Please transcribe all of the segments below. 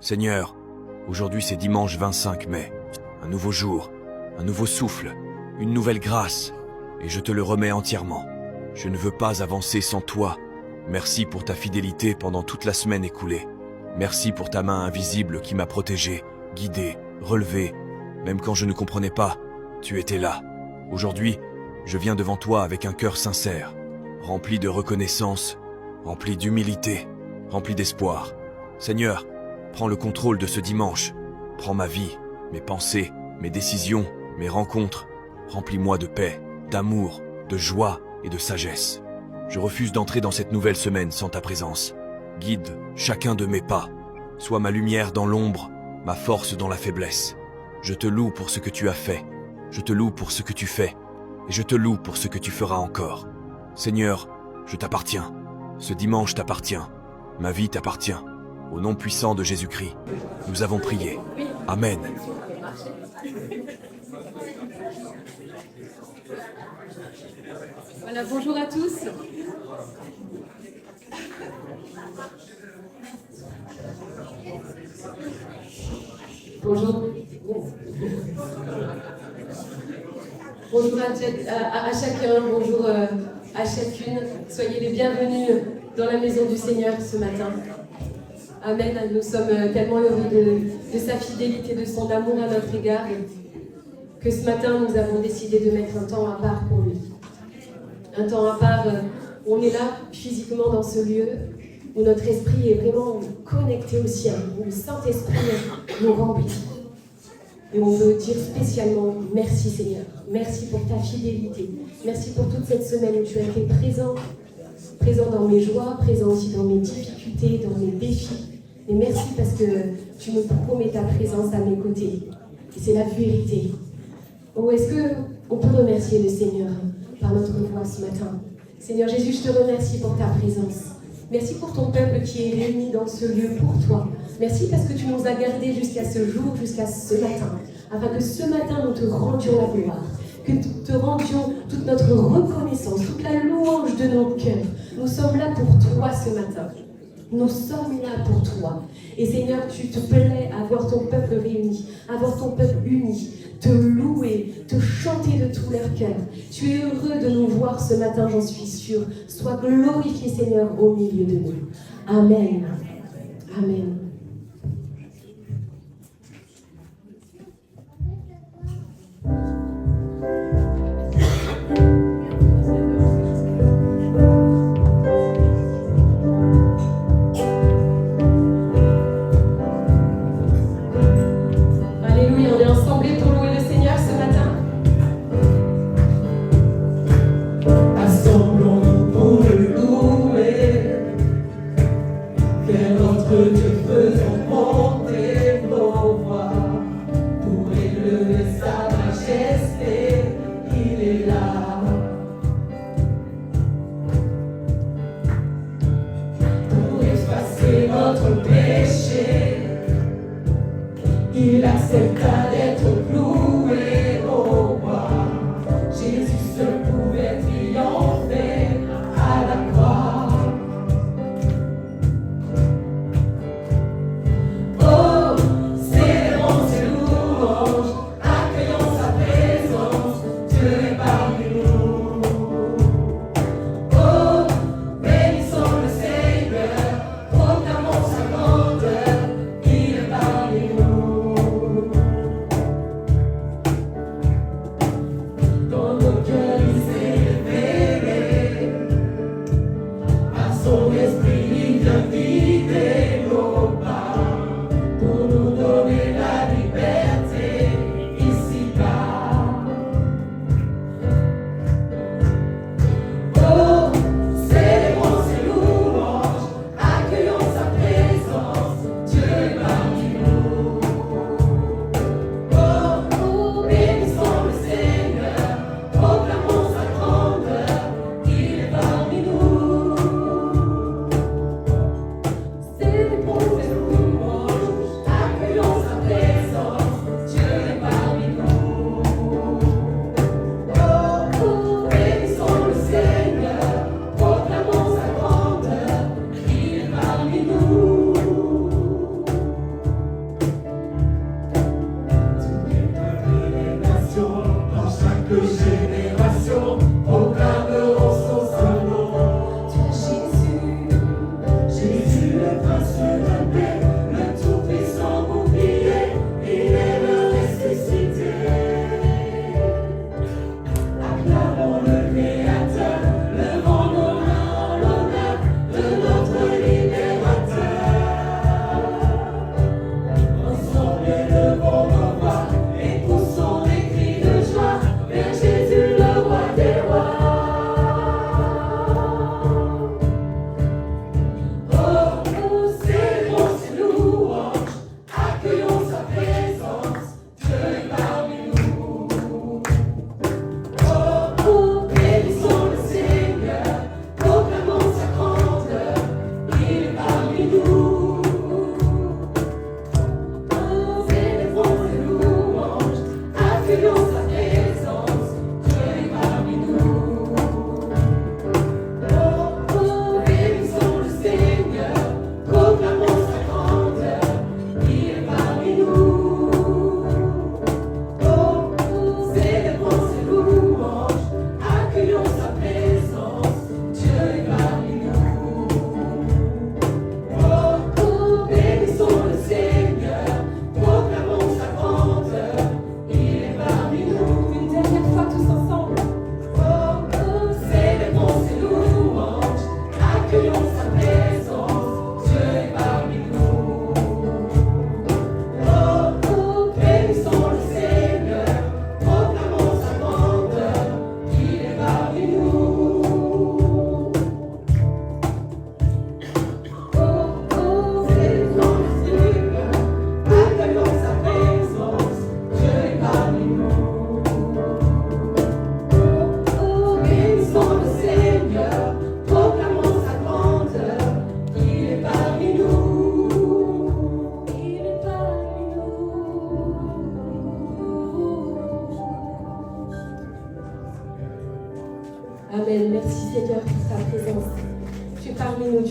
Seigneur, aujourd'hui c'est dimanche 25 mai, un nouveau jour, un nouveau souffle, une nouvelle grâce, et je te le remets entièrement. Je ne veux pas avancer sans toi. Merci pour ta fidélité pendant toute la semaine écoulée. Merci pour ta main invisible qui m'a protégé, guidé, relevé. Même quand je ne comprenais pas, tu étais là. Aujourd'hui, je viens devant toi avec un cœur sincère, rempli de reconnaissance, rempli d'humilité, rempli d'espoir. Seigneur, prends le contrôle de ce dimanche. Prends ma vie, mes pensées, mes décisions, mes rencontres. Remplis-moi de paix, d'amour, de joie et de sagesse. Je refuse d'entrer dans cette nouvelle semaine sans ta présence. Guide chacun de mes pas. Sois ma lumière dans l'ombre, ma force dans la faiblesse. Je te loue pour ce que tu as fait. Je te loue pour ce que tu fais. Et je te loue pour ce que tu feras encore. Seigneur, je t'appartiens. Ce dimanche t'appartient. Ma vie t'appartient. Au nom puissant de Jésus-Christ, nous avons prié. Amen. Voilà, bonjour à tous. Bonjour. Bonjour à chacun, bonjour à chacune. Soyez les bienvenus dans la maison du Seigneur ce matin. Amen. Nous sommes tellement heureux de sa fidélité, de son amour à notre égard, que ce matin nous avons décidé de mettre un temps à part pour lui. Un temps à part où on est là physiquement dans ce lieu, où notre esprit est vraiment connecté au ciel, où le Saint-Esprit nous remplit. Et on veut dire spécialement merci Seigneur, merci pour ta fidélité, merci pour toute cette semaine où tu as été présent dans mes joies, présent aussi dans mes difficultés, dans mes défis. Et merci parce que tu me promets ta présence à mes côtés. Et c'est la vérité. Oh, est-ce qu'on peut remercier le Seigneur par notre voix ce matin? Seigneur Jésus, je te remercie pour ta présence. Merci pour ton peuple qui est réuni dans ce lieu pour toi. Merci parce que tu nous as gardés jusqu'à ce jour, jusqu'à ce matin, afin que ce matin nous te rendions la gloire, que nous te rendions toute notre reconnaissance, toute la louange de nos cœurs. Nous sommes là pour toi ce matin. Nous sommes là pour toi. Et Seigneur, tu te plais à voir ton peuple réuni, à voir ton peuple uni, te louer, te chanter de tout leur cœur. Tu es heureux de nous voir ce matin, j'en suis sûre. Sois glorifié, Seigneur, au milieu de nous. Amen. Amen. Il accepta d'être cloué au bois. Jésus seul pouvait triompher à la croix. Oh, célébrons ses louanges, accueillons sa présence, Dieu est parmi nous. Oh, bénissons le Seigneur, proclamons sa grandeur, il est parmi nous.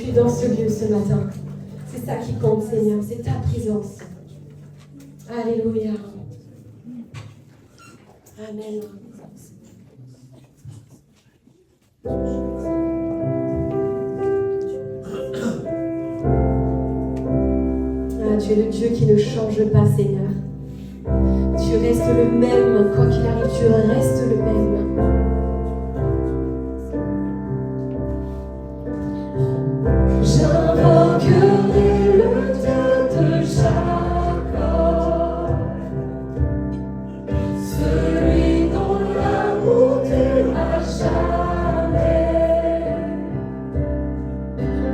tu es dans ce lieu ce matin. C'est ça qui compte, Seigneur, c'est ta présence. Alléluia. Amen. Ah, tu es le Dieu qui ne change pas, Seigneur. Tu restes le même, quoi qu'il arrive, tu restes le même. J'invoquerai le Dieu de Jacob, celui dont l'amour dure à jamais.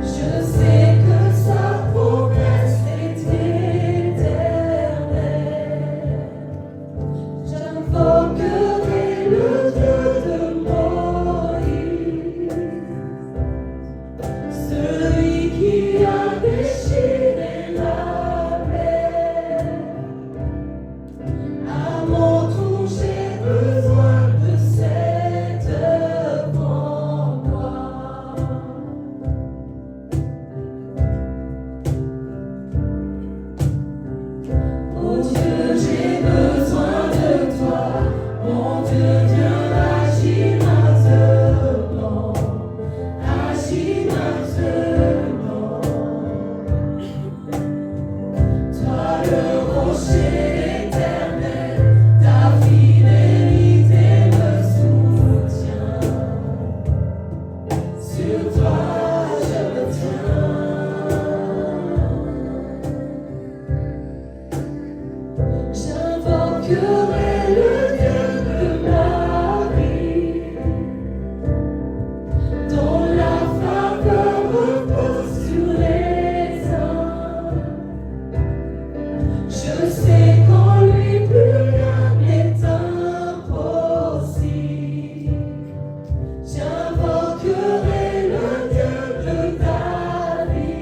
Je sais que sa promesse est éternelle. J'invoquerai le Dieu de Moïse, celui qui a déchiré la mer. À mon tour, j'ai besoin de cette grande gloire. Oh Dieu, j'ai besoin de toi. Mon Dieu, viens agir maintenant. Agis maintenant. Toi le rocher éternel, ta fidélité me soutient. Sur toi je me tiens. J'invoquerai le Dieu de Marie, dont la faveur repose sur les uns. Je sais qu'en lui plus rien n'est impossible. J'invoquerai le Dieu de David,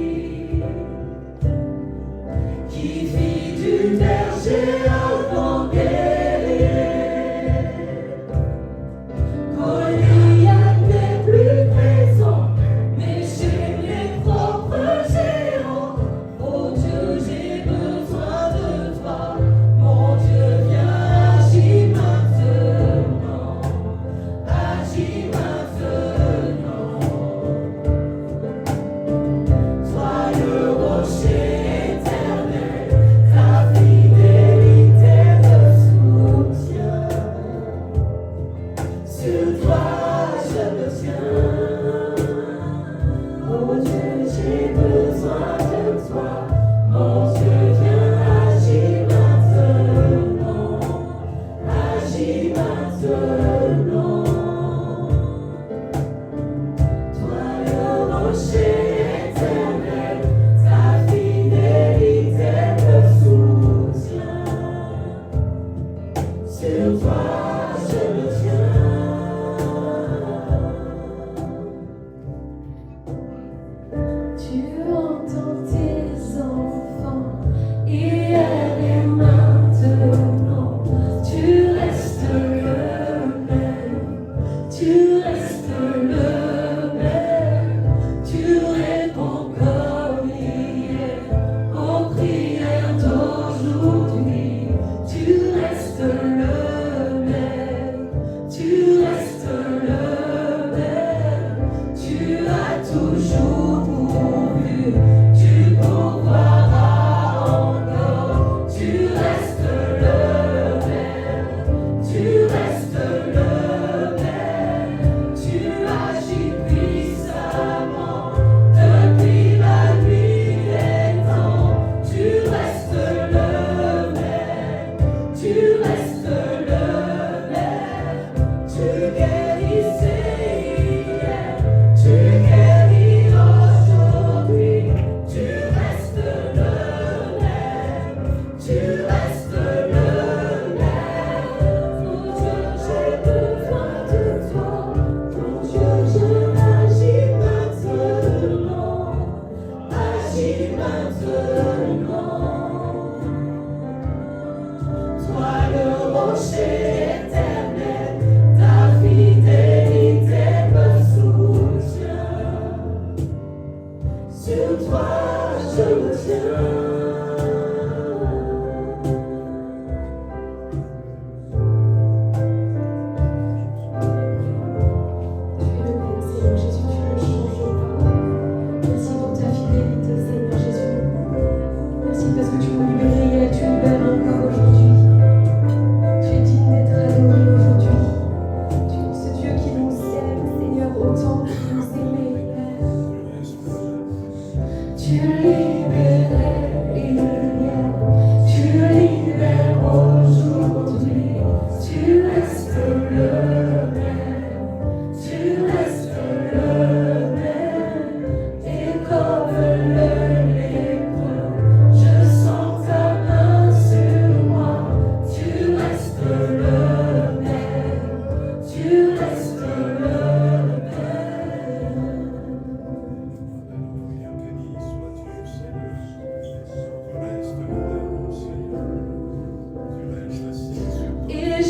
qui fit du berger un grand guerrier. Goliath n'est plus présent, mais j'ai mes propres géants. Oh Dieu, j'ai besoin de toi. Mon Dieu, viens, agis maintenant. Agis maintenant. Toi le rocher éternel, ta fidélité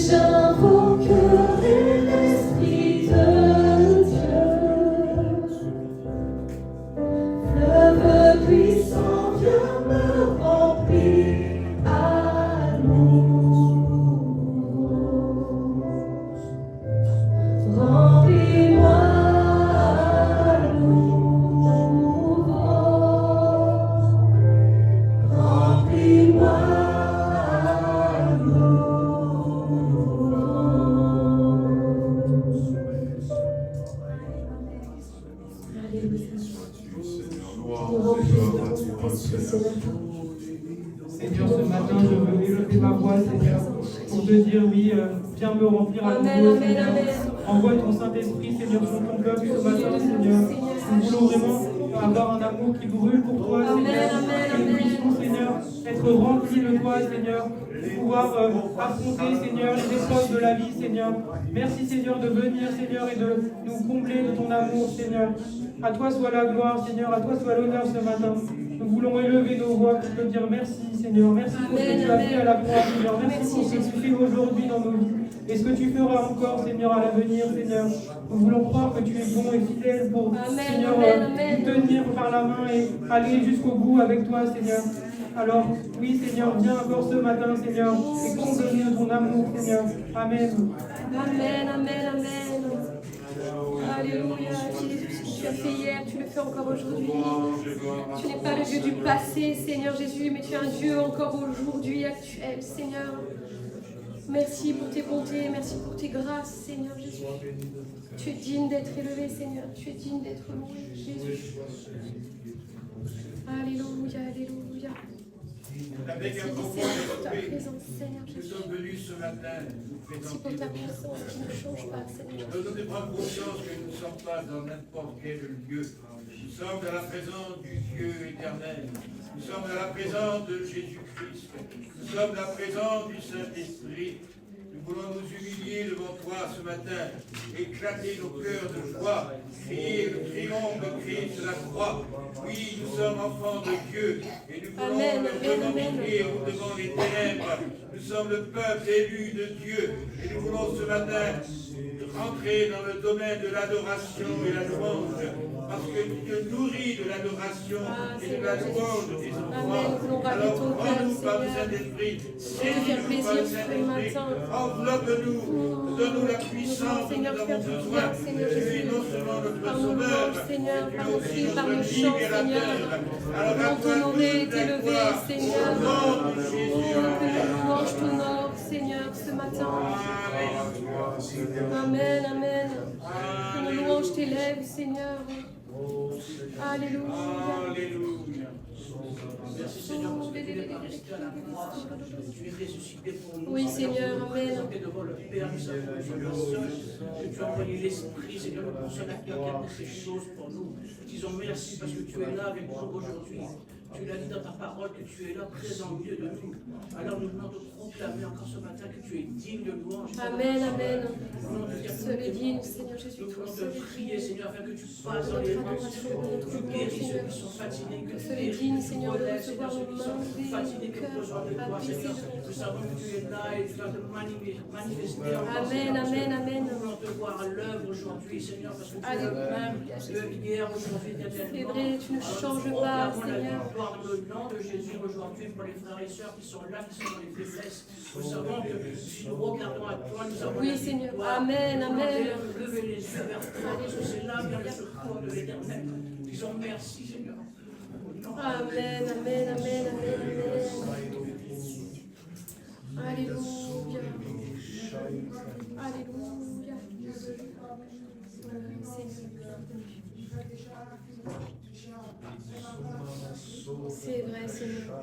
j'invoquerai l'Esprit de Dieu. Fleuve puissant, viens me remplir à nouveau. Remplis-moi à nouveau. Remplis-moi à nouveau. Seigneur, ce matin, je veux élever ma voix, Seigneur, pour te dire oui, viens me remplir à Amen, nouveau, amen, Seigneur. amen. Envoie ton Saint-Esprit, Seigneur, sur ton peuple ce matin, Seigneur. Nous voulons vraiment avoir un amour qui brûle pour toi, Amen, Seigneur. amen, Que nous puissions, Seigneur, être remplis de toi, Seigneur, pour pouvoir affronter, Seigneur, les épreuves de la vie, Seigneur. Merci, Seigneur, de venir, Seigneur, et de nous combler de ton amour, Seigneur. À toi soit la gloire, Seigneur, à toi soit l'honneur ce matin. Nous voulons élever nos voix pour te dire merci, Seigneur. Merci pour ce que tu as fait à la croix, Seigneur. Merci pour ce que tu fais aujourd'hui dans nos vies. Et ce que tu feras encore, Seigneur, à l'avenir, Seigneur. Nous voulons croire que tu es bon et fidèle pour, Amen, Seigneur, amen, amen. nous tenir par la main et aller jusqu'au bout avec toi, Seigneur. Alors, oui, Seigneur, viens encore ce matin, Seigneur, et comble-nous de ton amour, Seigneur. Amen. Amen, amen, amen. Alléluia. Jésus, ce que tu as fait hier, tu le fais encore aujourd'hui. Tu n'es pas le Dieu du passé, Seigneur Jésus, mais tu es un Dieu encore aujourd'hui, actuel, Seigneur. Merci pour tes bontés, merci pour tes grâces, Seigneur Jésus. Tu es digne d'être élevé, Seigneur. Tu es digne d'être loué, Jésus. Alléluia, alléluia. Avec un Merci profond Seigneur pour ta respect, présence, Seigneur nous Jésus. sommes venus ce matin nous Merci présenter pour ta devant puissance toi. qui ne change pas, Seigneur. Nous devons prendre conscience que nous ne sommes pas dans n'importe quel lieu. Nous sommes dans la présence du Dieu éternel. Nous sommes dans la présence de Jésus-Christ. Nous sommes dans la présence du Saint-Esprit. Nous voulons nous humilier devant toi ce matin, éclater nos cœurs de joie, crier le triomphe de Christ sur la croix. Oui, nous sommes enfants de Dieu et nous voulons Amen, le amen, revendiquer devant les ténèbres. Nous sommes le peuple élu de Dieu et nous voulons ce matin rentrer dans le domaine de l'adoration et la louange, parce que tu te nourris de l'adoration et de la louange de tes enfants. Alors prends-nous par le Saint-Esprit, saisis-nous par le Saint-Esprit, enveloppe-nous, donne-nous la puissance dont nous avons besoin. Tu es non seulement notre Sauveur, Seigneur, tu par es le aussi cri, par le notre chant, libérateur. Seigneur. Alors à Nous toi t'honorer, toute la t'élever, gloire, Seigneur. au nom de Jésus. Oh, que la louange t'honore, Seigneur, ce matin. Amen, amen. Que nos louanges t'élèvent, Seigneur. Alléluia. Alléluia. Merci Seigneur parce que tu es resté à la croix, tu es ressuscité pour nous. Oui, Seigneur, amen. Présenté devant le Père, nous savons que tu es seul, que tu as envoyé l'Esprit, Seigneur, le consolateur qui a fait ces choses pour nous. Disons merci parce que tu es là avec nous aujourd'hui. Tu l'as dit dans ta parole que tu es là présent au milieu de nous. Alors nous venons te proclamer encore ce matin que tu es digne de louange. Amen, amen. Nous voulons te dire Seul est digne, Seigneur Jésus. nous voulons Seul te est prier, digne. Seigneur, afin que tu passes dans les rangs, Seigneur, que tu guéris ceux qui sont fatigués, que tu Seul est digne, Seigneur, de relèves, recevoir Seigneur, nos ceux mains, qui sont fatigués, qui ont besoin de toi, abaissées Seigneur. devant Nous toi. savons que tu es là et tu vas te manifester encore, Amen, Seigneur, parce amen, que amen. nous voulons te voir à l'œuvre aujourd'hui, Seigneur, parce que tu es Alléluia. le même, hier, aujourd'hui, C'est éternellement. vrai, tu ne Alors, changes nous pas, proclamons la Seigneur. victoire dans le nom de Jésus aujourd'hui pour les frères et sœurs qui sont là, qui sont dans les faiblesses. Nous savons que si nous regardons à toi, nous avons Oui, la Seigneur. victoire. Amen, Nous voulons amen. lever les yeux vers toi, parce que c'est là vient le secours de l'Éternel. Disons merci, Seigneur. Amen, amen, amen, amen, amen. Alléluia. Alléluia. C'est vrai, Seigneur.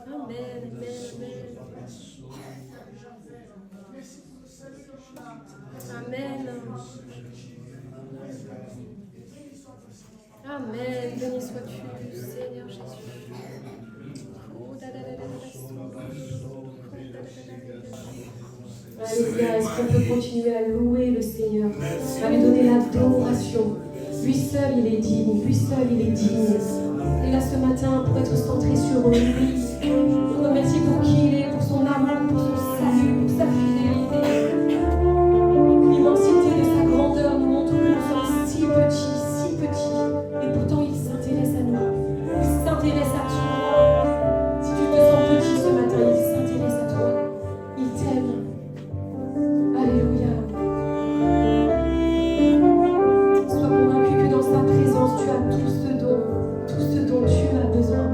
Amen, amen, amen. Amen. Amen. Béni sois-tu, Seigneur Jésus. Oh, da, da, da, da, da, da. Alléluia. Est-ce qu'on peut continuer à louer le Seigneur, à lui donner l'adoration? Lui seul, il est digne. Lui seul, il est digne. Et là, ce matin, pour être centré sur lui, nous remercier pour qui il est, pour son amour, pour son salut, pour sa fidélité. L'immensité de sa grandeur nous montre que nous sommes si petits, et pourtant il s'intéresse à nous. Il s'intéresse à toi. Si tu te sens petit ce matin, il s'intéresse à toi. Il t'aime. Alléluia. Sois convaincu que dans sa présence, tu as tout ce dont tu as besoin.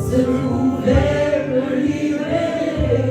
Seul pouvait me libérer.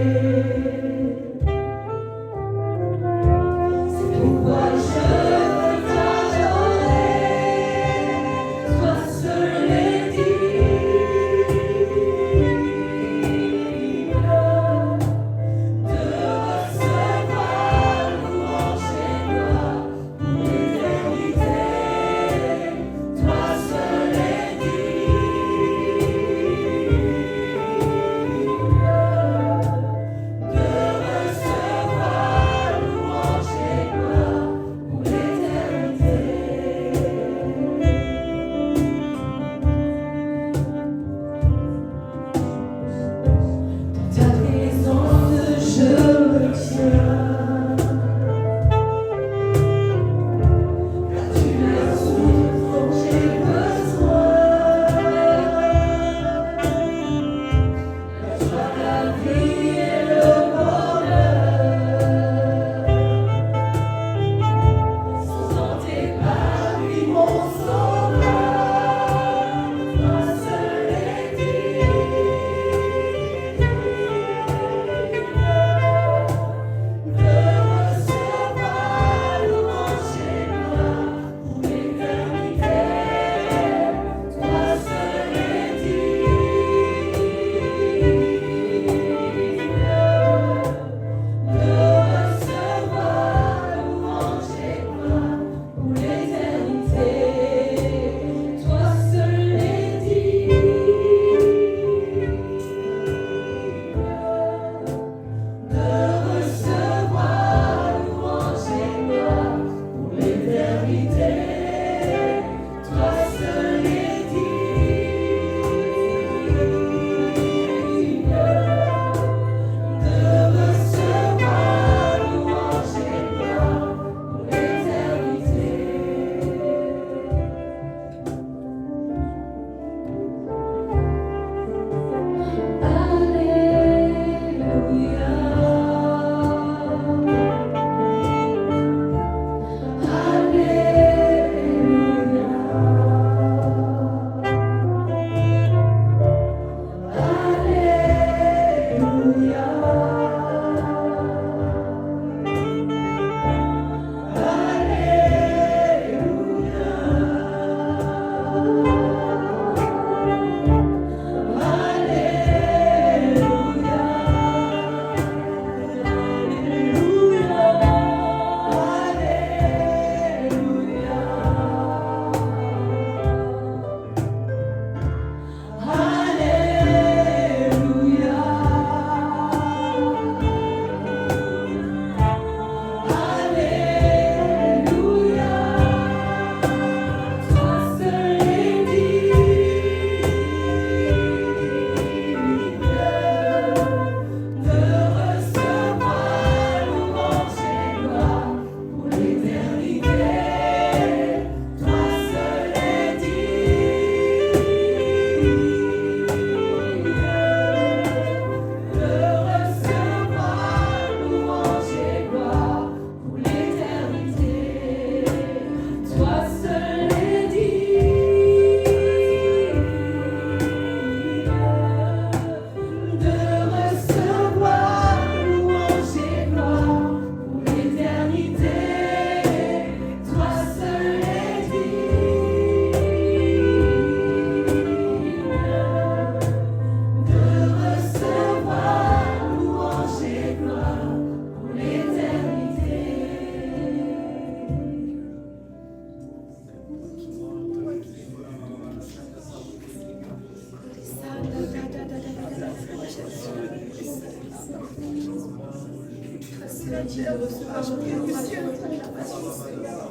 c'est digne de recevoir notre adoration, notre acclamation, Seigneur.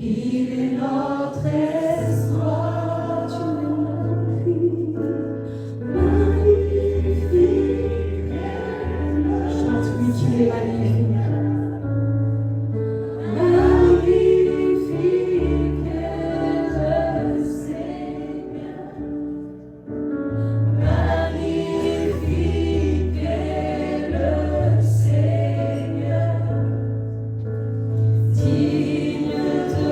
Il est notre espoir, tu es magnifique, magnifique. Chante lui qui est magnifique. Magnifique est le Seigneur. Magnifique est le Seigneur. Digne de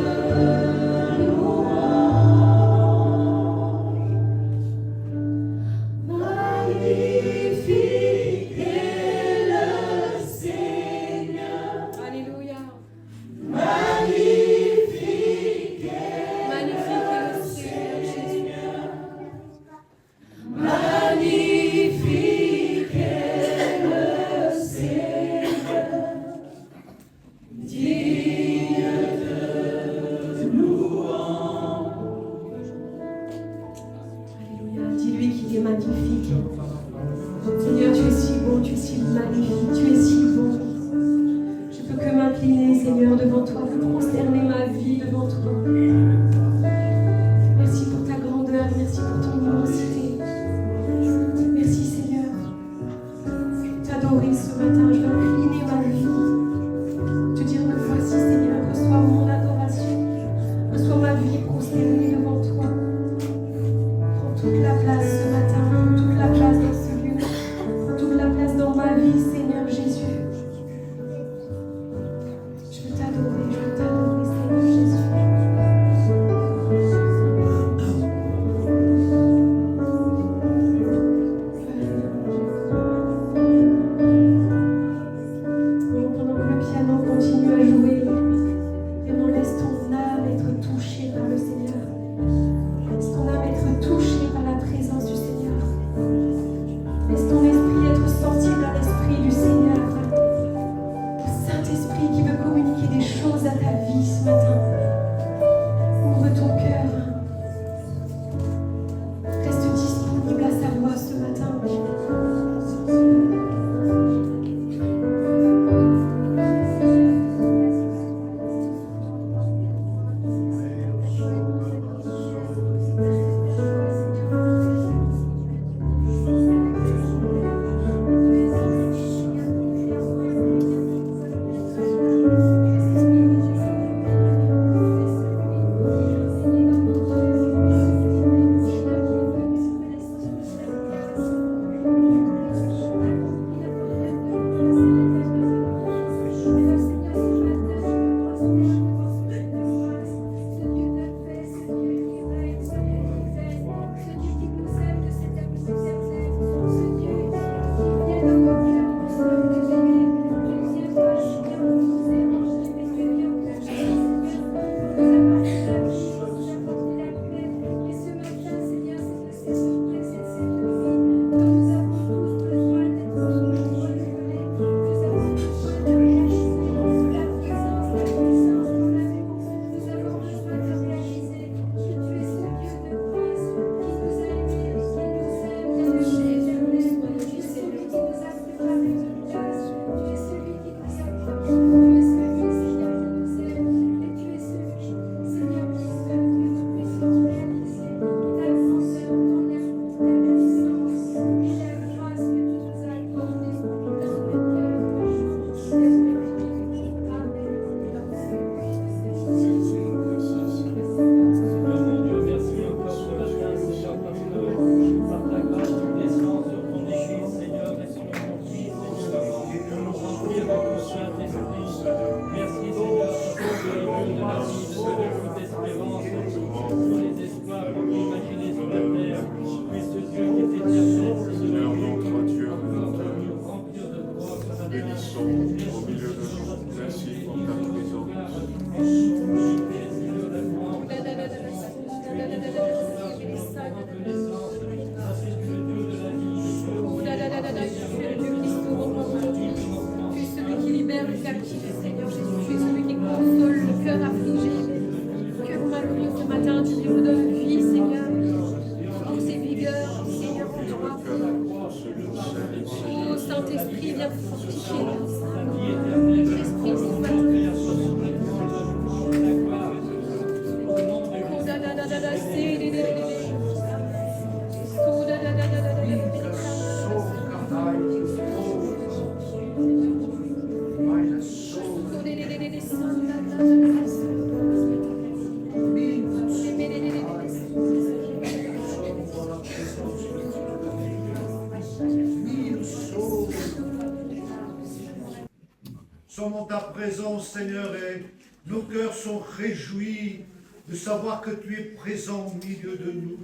présence, Seigneur, et nos cœurs sont réjouis de savoir que tu es présent au milieu de nous.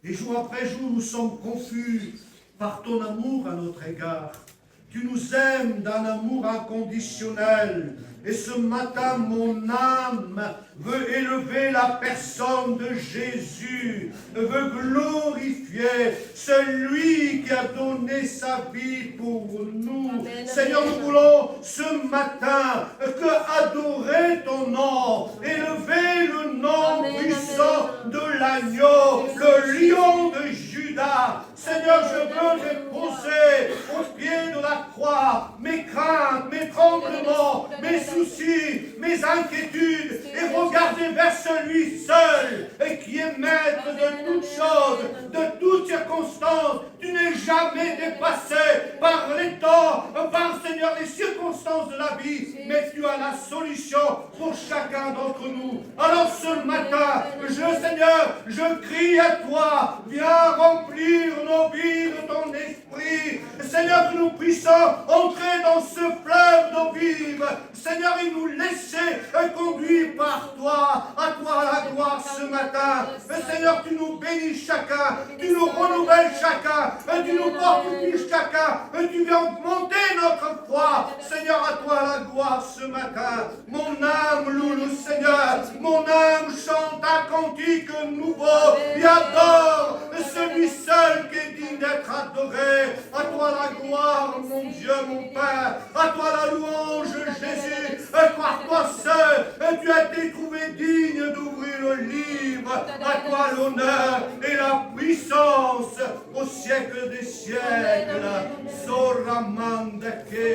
Et jour après jour, nous sommes confus par ton amour à notre égard. Tu nous aimes d'un amour inconditionnel. Et ce matin, mon âme veut élever la personne de Jésus, veut glorifier celui qui a donné sa vie pour nous. Amen. Seigneur, nous voulons ce matin que adorer ton nom, élever le nom Amen, puissant amen. de l'agneau, le lion de Judas. Seigneur, je veux déposer au pied de la croix mes craintes, mes tremblements, mes soucis, mes inquiétudes, et regarder vers celui seul qui est maître de toutes choses, de toutes circonstances. Tu n'es jamais dépassé par les temps, par, Seigneur, les circonstances de la vie, mais tu as la solution pour chacun d'entre nous. Alors ce matin, Seigneur, je crie à toi, viens remplir nos vies de ton esprit. Seigneur, que nous puissions entrer dans ce fleuve d'eau vive. Seigneur, et nous laisser conduire par toi. À toi la gloire ce matin. Seigneur, tu nous bénis chacun, tu nous renouvelles chacun, tu nous fortifies chacun, tu viens augmenter notre foi. Seigneur, à toi la gloire ce matin. Mon âme loue le Seigneur, mon âme chante un cantique nouveau et adore celui seul qui est digne d'être adoré. À toi la gloire, mon Dieu, mon Père. À toi la louange, Jésus. Par toi seul, tu as été trouvé digne d'ouvrir le livre. À toi l'honneur et la puissance au siècle des siècles. Sora mandake,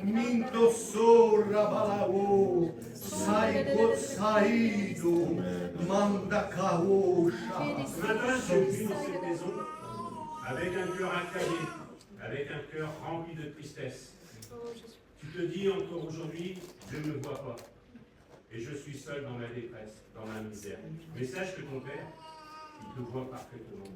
minto sora balao, saigo saido, mandakaosha. Ce matin, je suis venu dans cette maison avec un cœur accablé, avec un cœur rempli de tristesse. Tu te dis encore aujourd'hui, je ne me vois pas. Et je suis seul dans ma détresse, dans ma misère. Mais sache que ton Père, il te voit parfaitement.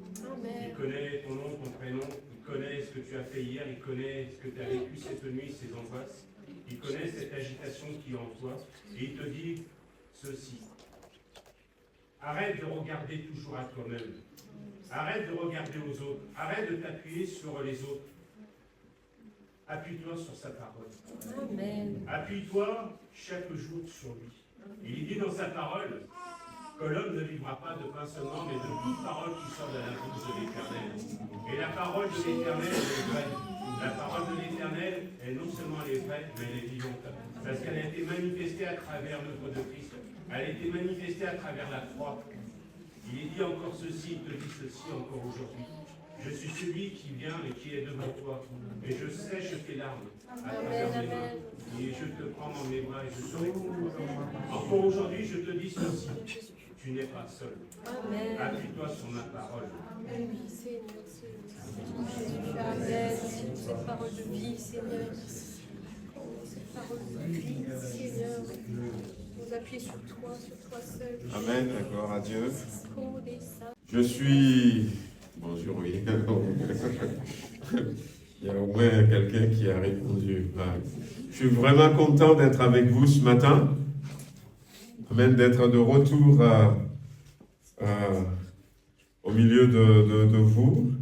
Il connaît ton nom, ton prénom, il connaît ce que tu as fait hier, il connaît ce que tu as vécu cette nuit, ces angoisses. Il connaît cette agitation qui est en toi. Et il te dit ceci. Arrête de regarder toujours à toi-même. Arrête de regarder aux autres. Arrête de t'appuyer sur les autres. Appuie-toi sur sa parole. Amen. Appuie-toi chaque jour sur lui. Il dit dans sa parole que l'homme ne vivra pas de pain seulement, mais de toute parole qui sort de la bouche de l'Éternel. Et la parole de l'Éternel, elle est vraie. La parole de l'Éternel, elle non seulement elle est vraie, mais elle est vivante. Parce qu'elle a été manifestée à travers l'œuvre de Christ. Elle a été manifestée à travers la croix. Il est dit encore ceci, il te dit ceci encore aujourd'hui. Je suis celui qui vient et qui est devant toi. Et je sèche tes larmes à travers mes mains. Et je te prends dans mes bras et je serai pour toi. Encore aujourd'hui, je te dis ceci. Tu n'es pas seul. Appuie-toi sur ma parole. Amen. Oui, Seigneur. Jésus, Amen. Cette parole de vie, Seigneur. Cette parole de vie, Seigneur. Nous appuyer sur toi seul. Amen, gloire à Dieu. Je suis... Bonjour, oui. Il y a au moins quelqu'un qui a répondu. Je suis vraiment content d'être avec vous ce matin. Amen, d'être de retour au milieu de vous.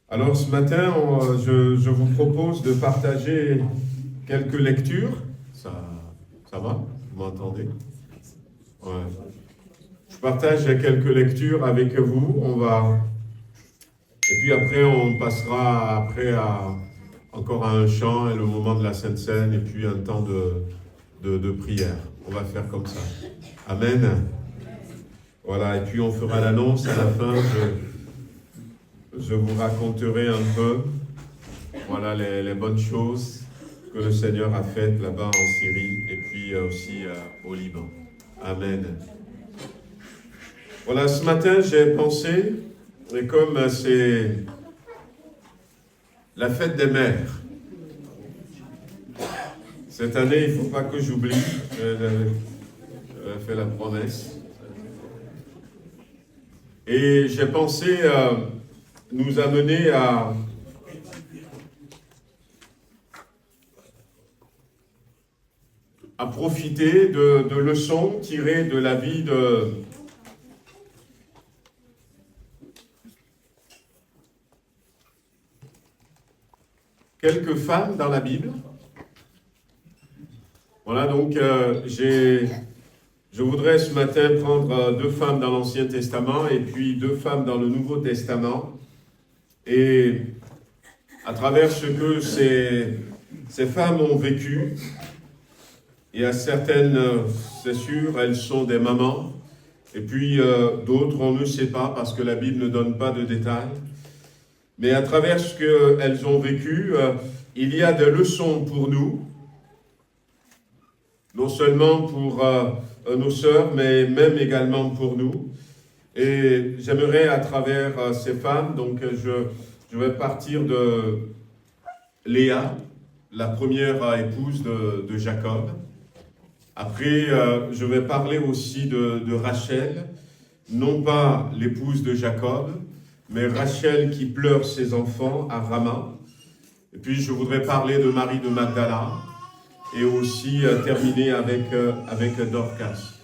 Alors ce matin, je vous propose de partager quelques lectures. Ça va? Vous m'entendez? Ouais. Je partage quelques lectures avec vous. Et puis après, on passera encore à un chant et le moment de la Sainte Seine et puis un temps de prière. On va faire comme ça. Amen. Voilà, et puis on fera l'annonce à la fin. Je vous raconterai un peu, voilà, les bonnes choses que le Seigneur a faites là-bas en Syrie et puis aussi au Liban. Amen. Voilà, ce matin, j'ai pensé, et comme c'est la fête des mères, cette année, il ne faut pas que j'oublie, j'avais fait la promesse. Et j'ai pensé nous amener à profiter de leçons tirées de la vie de quelques femmes dans la Bible. Voilà, donc je voudrais ce matin prendre 2 femmes dans l'Ancien Testament et puis 2 femmes dans le Nouveau Testament. Et à travers ce que ces femmes ont vécu, et à certaines, c'est sûr, elles sont des mamans, et puis d'autres, on ne sait pas parce que la Bible ne donne pas de détails. Mais à travers ce qu'elles ont vécu, il y a des leçons pour nous, non seulement pour nos sœurs, mais même également pour nous. Et j'aimerais à travers ces femmes, donc je vais partir de Léa, la première épouse de Jacob. Après, je vais parler aussi de Rachel, non pas l'épouse de Jacob, mais Rachel qui pleure ses enfants à Rama. Et puis, je voudrais parler de Marie de Magdala et aussi terminer avec Dorcas.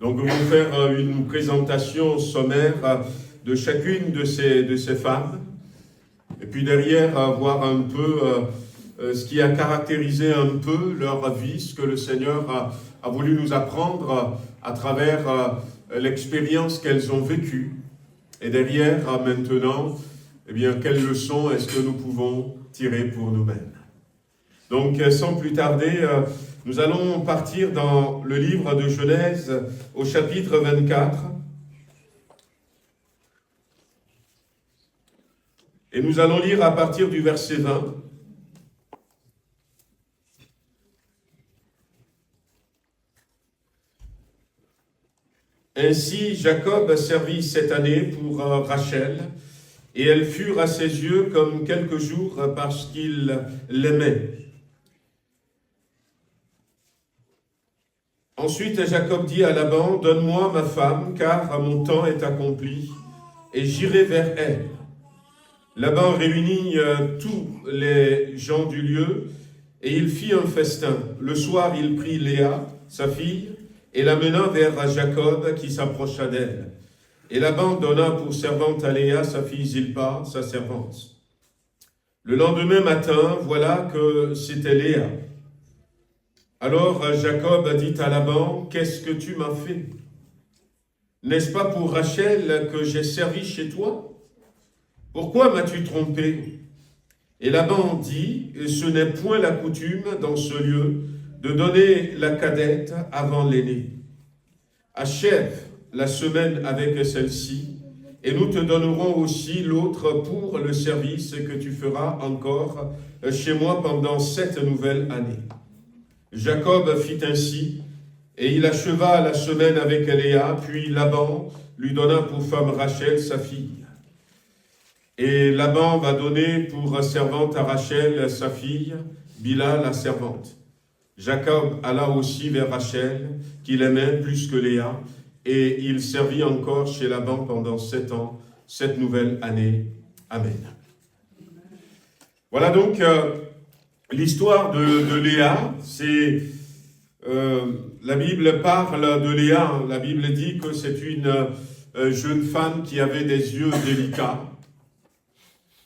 Donc, je vais vous faire une présentation sommaire de chacune de ces femmes. Et puis derrière, voir un peu ce qui a caractérisé un peu leur vie, ce que le Seigneur a voulu nous apprendre à travers l'expérience qu'elles ont vécue. Et derrière, maintenant, eh bien, quelles leçons est-ce que nous pouvons tirer pour nous-mêmes? Donc, sans plus tarder, nous allons partir dans le livre de Genèse au chapitre 24. Et nous allons lire à partir du verset 20. Ainsi, Jacob servit cette année pour Rachel, et elles furent à ses yeux comme quelques jours parce qu'il l'aimait. Ensuite, Jacob dit à Laban, « Donne-moi ma femme, car mon temps est accompli, et j'irai vers elle. » Laban réunit tous les gens du lieu, et il fit un festin. Le soir, il prit Léa, sa fille, et la mena vers Jacob, qui s'approcha d'elle. Et Laban donna pour servante à Léa sa fille Zilpa, sa servante. Le lendemain matin, voilà que c'était Léa. Alors Jacob dit à Laban, « Qu'est-ce que tu m'as fait? N'est-ce pas pour Rachel que j'ai servi chez toi? Pourquoi m'as-tu trompé? » Et Laban dit, « Ce n'est point la coutume dans ce lieu de donner la cadette avant l'aînée. Achève la semaine avec celle-ci, et nous te donnerons aussi l'autre pour le service que tu feras encore chez moi pendant 7 nouvelles années. » Jacob fit ainsi, et il acheva la semaine avec Léa, puis Laban lui donna pour femme Rachel, sa fille. Et Laban va donner pour servante à Rachel, sa fille, Bila, la servante. Jacob alla aussi vers Rachel, qu'il aimait plus que Léa, et il servit encore chez Laban pendant 7 ans, 7 nouvelles années. Amen. Voilà donc l'histoire de Léa. C'est la Bible parle de Léa. La Bible dit que c'est une jeune femme qui avait des yeux délicats.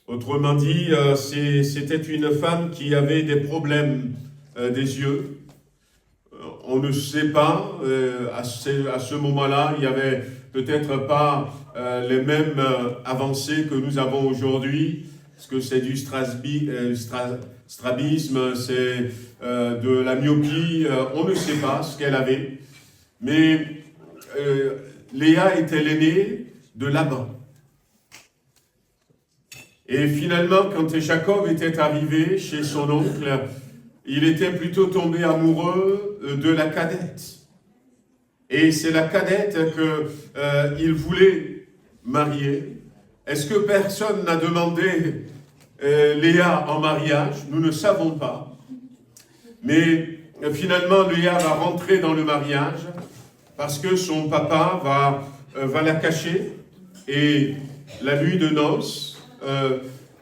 Autrement dit, c'était une femme qui avait des problèmes des yeux. On ne sait pas, à ce moment-là, il n'y avait peut-être pas les mêmes avancées que nous avons aujourd'hui, parce que c'est du strabisme, c'est de la myopie, on ne sait pas ce qu'elle avait. Mais Léa était l'aînée de Laban. Et finalement, quand Jacob était arrivé chez son oncle, il était plutôt tombé amoureux de la cadette. Et c'est la cadette qu'il voulait marier. Est-ce que personne n'a demandé Léa en mariage? Nous ne savons pas. Mais finalement, Léa va rentrer dans le mariage parce que son papa va la cacher. Et la nuit de noces,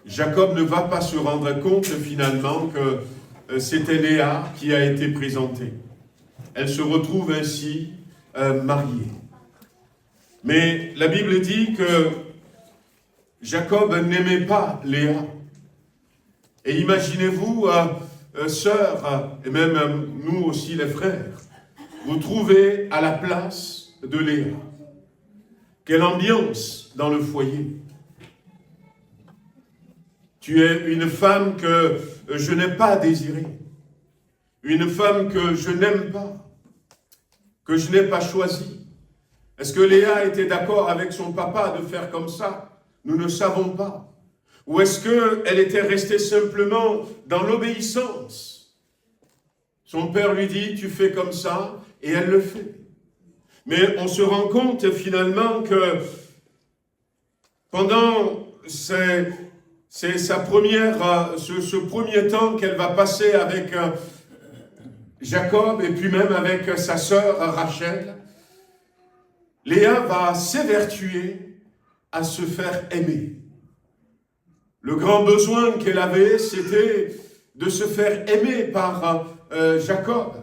Jacob ne va pas se rendre compte finalement que c'était Léa qui a été présentée. Elle se retrouve ainsi mariée. Mais la Bible dit que Jacob n'aimait pas Léa. Et imaginez-vous, sœurs, et même nous aussi les frères, vous trouvez à la place de Léa. Quelle ambiance dans le foyer. Tu es une femme que je n'ai pas désirée, une femme que je n'aime pas, que je n'ai pas choisie. Est-ce que Léa était d'accord avec son papa de faire comme ça? Nous ne savons pas. Ou est-ce qu'elle était restée simplement dans l'obéissance? Son père lui dit, tu fais comme ça, et elle le fait. Mais on se rend compte finalement que pendant ce premier temps qu'elle va passer avec Jacob, et puis même avec sa sœur Rachel, Léa va s'évertuer à se faire aimer. Le grand besoin qu'elle avait, c'était de se faire aimer par Jacob,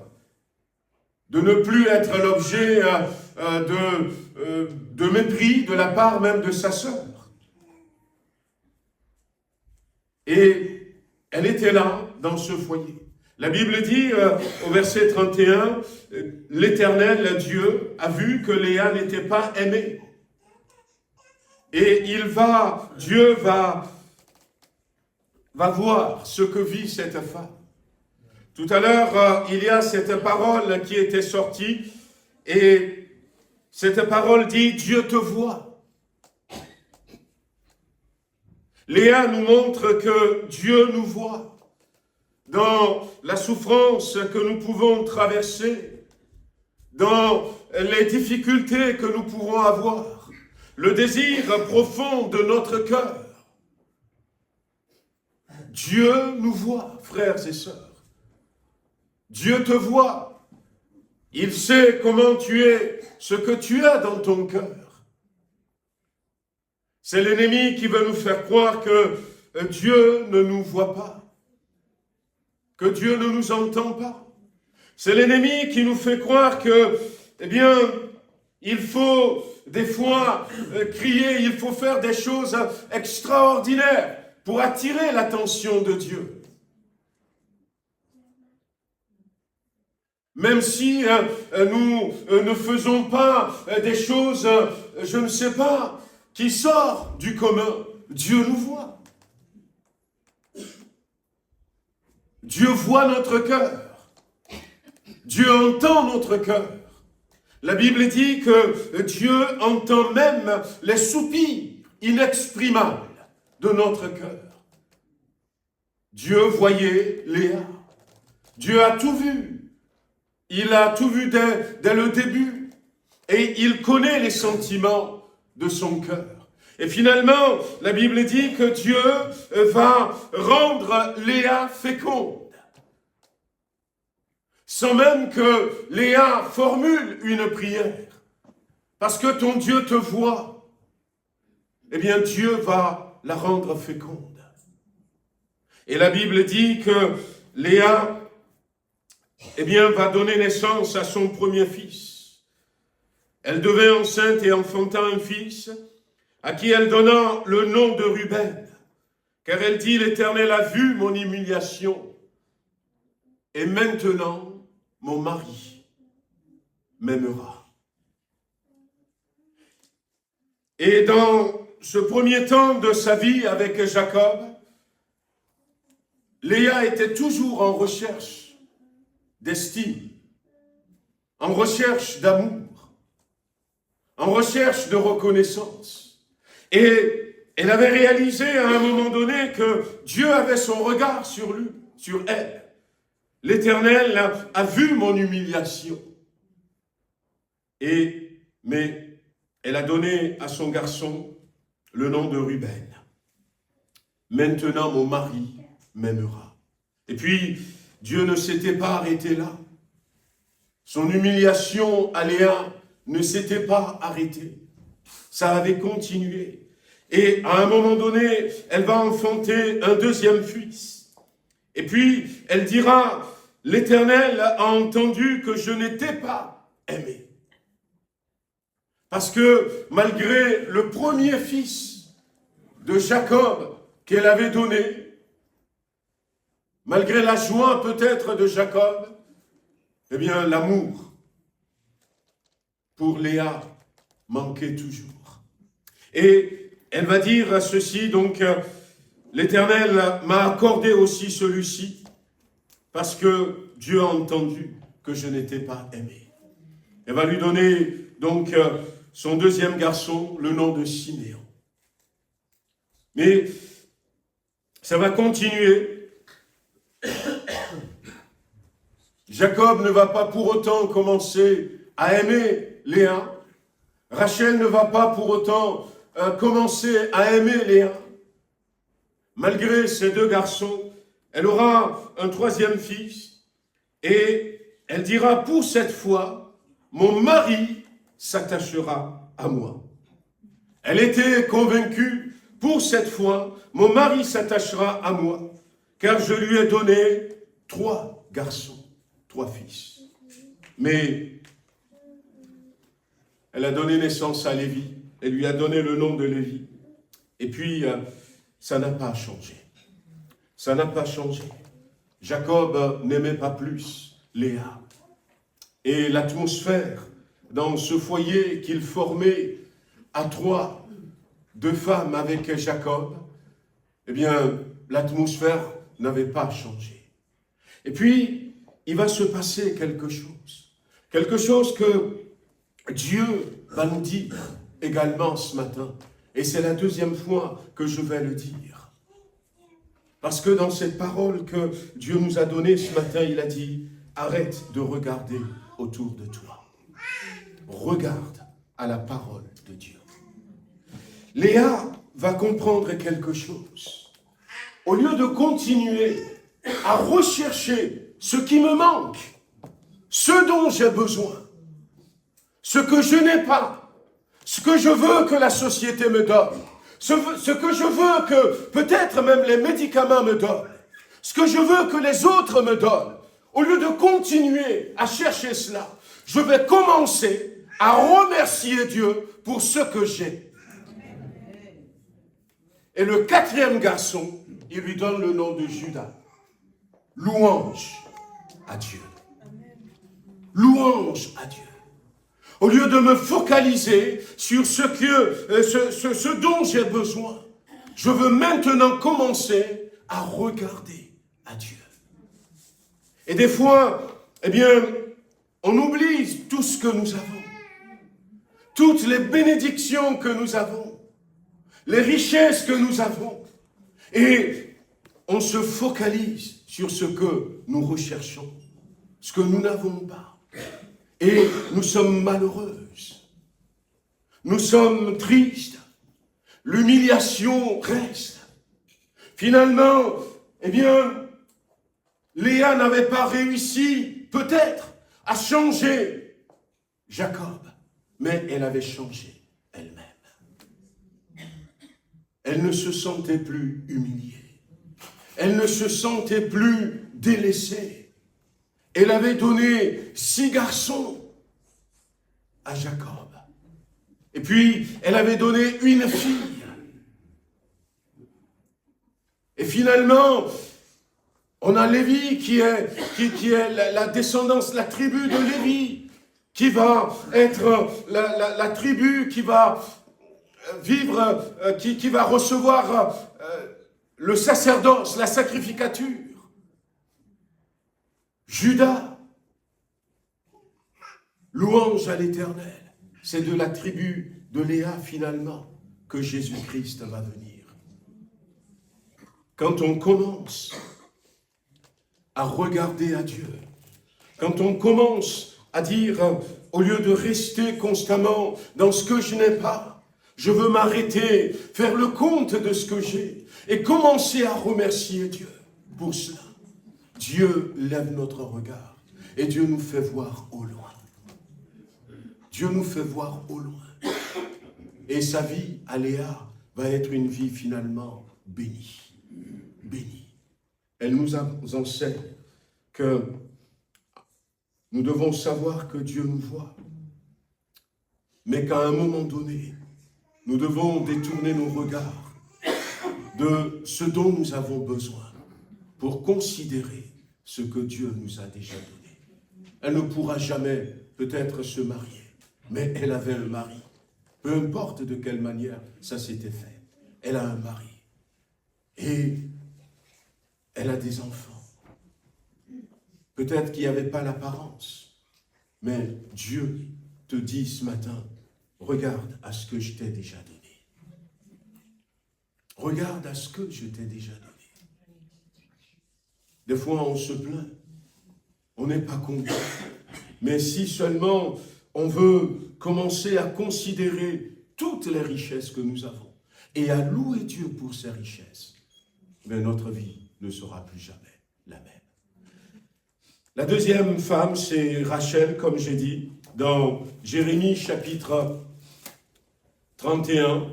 de ne plus être l'objet de mépris de la part même de sa sœur. Et elle était là, dans ce foyer. La Bible dit, au verset 31, l'Éternel, Dieu, a vu que Léa n'était pas aimée. Et Dieu va voir ce que vit cette femme. Tout à l'heure, il y a cette parole qui était sortie, et cette parole dit, Dieu te voit. Léa nous montre que Dieu nous voit dans la souffrance que nous pouvons traverser, dans les difficultés que nous pourrons avoir, le désir profond de notre cœur. Dieu nous voit, frères et sœurs. Dieu te voit. Il sait comment tu es, ce que tu as dans ton cœur. C'est l'ennemi qui veut nous faire croire que Dieu ne nous voit pas, que Dieu ne nous entend pas. C'est l'ennemi qui nous fait croire que, il faut des fois crier, il faut faire des choses extraordinaires pour attirer l'attention de Dieu. Même si nous ne faisons pas des choses, je ne sais pas, qui sortent du commun, Dieu nous voit. Dieu voit notre cœur. Dieu entend notre cœur. La Bible dit que Dieu entend même les soupirs inexprimables de notre cœur. Dieu voyait Léa. Dieu a tout vu. Il a tout vu dès le début. Et il connaît les sentiments de son cœur. Et finalement, la Bible dit que Dieu va rendre Léa féconde. Sans même que Léa formule une prière. Parce que ton Dieu te voit. Eh bien, Dieu va la rendre féconde. Et la Bible dit que Léa, va donner naissance à son premier fils. Elle devint enceinte et enfanta un fils, à qui elle donna le nom de Ruben, car elle dit, l'Éternel a vu mon humiliation, et maintenant mon mari m'aimera. Et dans ce premier temps de sa vie avec Jacob, Léa était toujours en recherche d'estime, en recherche d'amour, en recherche de reconnaissance. Et elle avait réalisé à un moment donné que Dieu avait son regard sur lui, sur elle. L'Éternel a vu mon humiliation. Mais elle a donné à son garçon le nom de Ruben. Maintenant mon mari m'aimera. Et puis, Dieu ne s'était pas arrêté là. Son humiliation à Léa ne s'était pas arrêtée. Ça avait continué. Et à un moment donné, elle va enfanter un deuxième fils. Et puis, elle dira, l'Éternel a entendu que je n'étais pas aimé. Parce que malgré le premier fils de Jacob qu'elle avait donné, malgré la joie peut-être de Jacob, eh bien l'amour pour Léa manquait toujours. Et elle va dire ceci, donc l'Éternel m'a accordé aussi celui-ci, parce que Dieu a entendu que je n'étais pas aimé. Elle va lui donner donc son deuxième garçon, le nom de Siméon. Mais ça va continuer. Jacob ne va pas pour autant commencer à aimer Léa. Rachel ne va pas pour autant commencer à aimer Léa. Malgré ces deux garçons, elle aura un troisième fils et elle dira, pour cette fois, mon mari s'attachera à moi. Elle était convaincue, pour cette fois, mon mari s'attachera à moi, car je lui ai donné 3 garçons, 3 fils. Mais elle a donné naissance à Lévi, elle lui a donné le nom de Lévi. Et puis, ça n'a pas changé. Ça n'a pas changé. Jacob n'aimait pas plus Léa. Et l'atmosphère dans ce foyer qu'il formait à 3, 2 femmes avec Jacob, eh bien, l'atmosphère n'avait pas changé. Et puis, il va se passer quelque chose que Dieu va nous dire également ce matin. Et c'est la deuxième fois que je vais le dire. Parce que dans cette parole que Dieu nous a donnée ce matin, il a dit, arrête de regarder autour de toi. Regarde à la parole de Dieu. Léa va comprendre quelque chose. Au lieu de continuer à rechercher ce qui me manque, ce dont j'ai besoin, ce que je n'ai pas, ce que je veux que la société me donne, ce que je veux que peut-être même les médicaments me donnent, ce que je veux que les autres me donnent, au lieu de continuer à chercher cela, je vais commencer à remercier Dieu pour ce que j'ai. Et le 4e garçon, il lui donne le nom de Judas. Louange à Dieu. Louange à Dieu. Au lieu de me focaliser sur ce dont j'ai besoin, je veux maintenant commencer à regarder à Dieu. Et des fois, eh bien, on oublie tout ce que nous avons. Toutes les bénédictions que nous avons, les richesses que nous avons, et on se focalise sur ce que nous recherchons, ce que nous n'avons pas. Et nous sommes malheureuses, nous sommes tristes, l'humiliation reste. Finalement, eh bien, Léa n'avait pas réussi, peut-être, à changer Jacob. Mais elle avait changé elle-même. Elle ne se sentait plus humiliée. Elle ne se sentait plus délaissée. Elle avait donné 6 garçons à Jacob. Et puis, elle avait donné une fille. Et finalement, on a Lévi qui est la descendance, la tribu de Lévi, qui va être la tribu qui va vivre, qui va recevoir le sacerdoce, la sacrificature. Judas, louange à l'Éternel, c'est de la tribu de Léa finalement que Jésus-Christ va venir. Quand on commence à regarder à Dieu, quand on commence à dire, au lieu de rester constamment dans ce que je n'ai pas, je veux m'arrêter, faire le compte de ce que j'ai et commencer à remercier Dieu pour cela. Dieu lève notre regard et Dieu nous fait voir au loin. Dieu nous fait voir au loin. Et sa vie à Léa va être une vie finalement bénie. Bénie. elle nous enseigne que nous devons savoir que Dieu nous voit, mais qu'à un moment donné, nous devons détourner nos regards de ce dont nous avons besoin pour considérer ce que Dieu nous a déjà donné. Elle ne pourra jamais peut-être se marier, mais elle avait un mari. Peu importe de quelle manière ça s'était fait. Elle a un mari. Et elle a des enfants. Peut-être qu'il n'y avait pas l'apparence, mais Dieu te dit ce matin, regarde à ce que je t'ai déjà donné. Regarde à ce que je t'ai déjà donné. Des fois, on se plaint. On n'est pas content. Mais si seulement on veut commencer à considérer toutes les richesses que nous avons et à louer Dieu pour ses richesses, mais notre vie ne sera plus jamais la même. La deuxième femme, c'est Rachel, comme j'ai dit, dans Jérémie chapitre 31,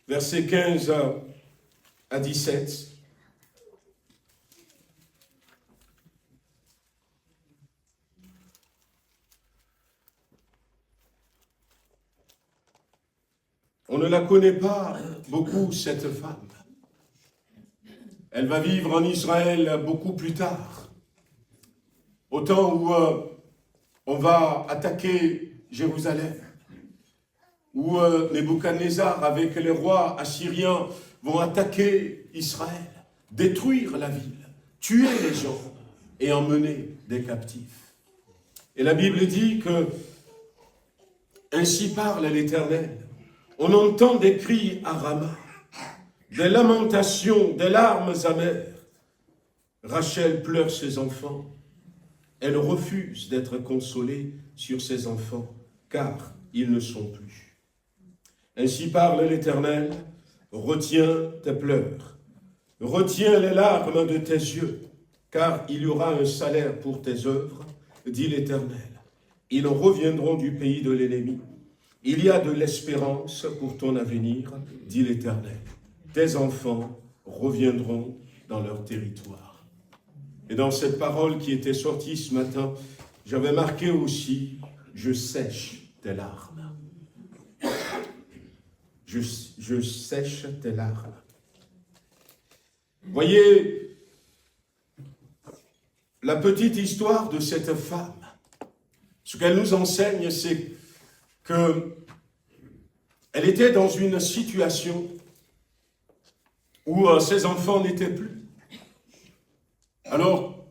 versets 15 à 17. On ne la connaît pas beaucoup, cette femme. Elle va vivre en Israël beaucoup plus tard, au temps où on va attaquer Jérusalem, où Nebuchadnezzar, avec les rois assyriens, vont attaquer Israël, détruire la ville, tuer les gens et emmener des captifs. Et la Bible dit que ainsi parle l'Éternel. On entend des cris à Rama, des lamentations, des larmes amères. Rachel pleure ses enfants. Elle refuse d'être consolée sur ses enfants, car ils ne sont plus. Ainsi parle l'Éternel, retiens tes pleurs, retiens les larmes de tes yeux, car il y aura un salaire pour tes œuvres, dit l'Éternel. Ils reviendront du pays de l'ennemi. Il y a de l'espérance pour ton avenir, dit l'Éternel. Tes enfants reviendront dans leur territoire. Et dans cette parole qui était sortie ce matin, j'avais marqué aussi, je sèche tes larmes. Je sèche tes larmes. Voyez, la petite histoire de cette femme, ce qu'elle nous enseigne, c'est qu'elle était dans une situation où ses enfants n'étaient plus. Alors,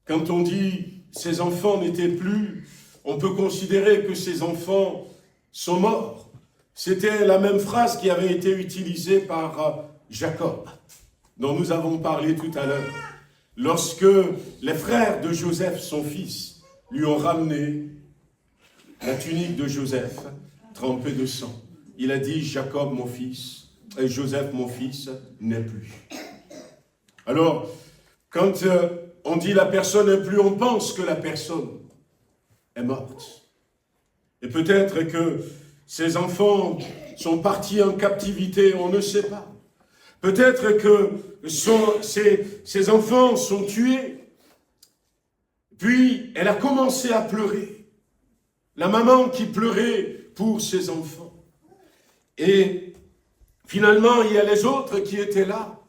quand on dit ses enfants n'étaient plus, on peut considérer que ses enfants sont morts. C'était la même phrase qui avait été utilisée par Jacob, dont nous avons parlé tout à l'heure. Lorsque les frères de Joseph, son fils, lui ont ramené la tunique de Joseph, trempée de sang. Il a dit, Jacob, mon fils, et Joseph, mon fils, n'est plus. Alors, quand on dit la personne n'est plus, on pense que la personne est morte. Et peut-être que ses enfants sont partis en captivité, on ne sait pas. Peut-être que ses enfants sont tués. Puis, elle a commencé à pleurer. La maman qui pleurait pour ses enfants. Et finalement, il y a les autres qui étaient là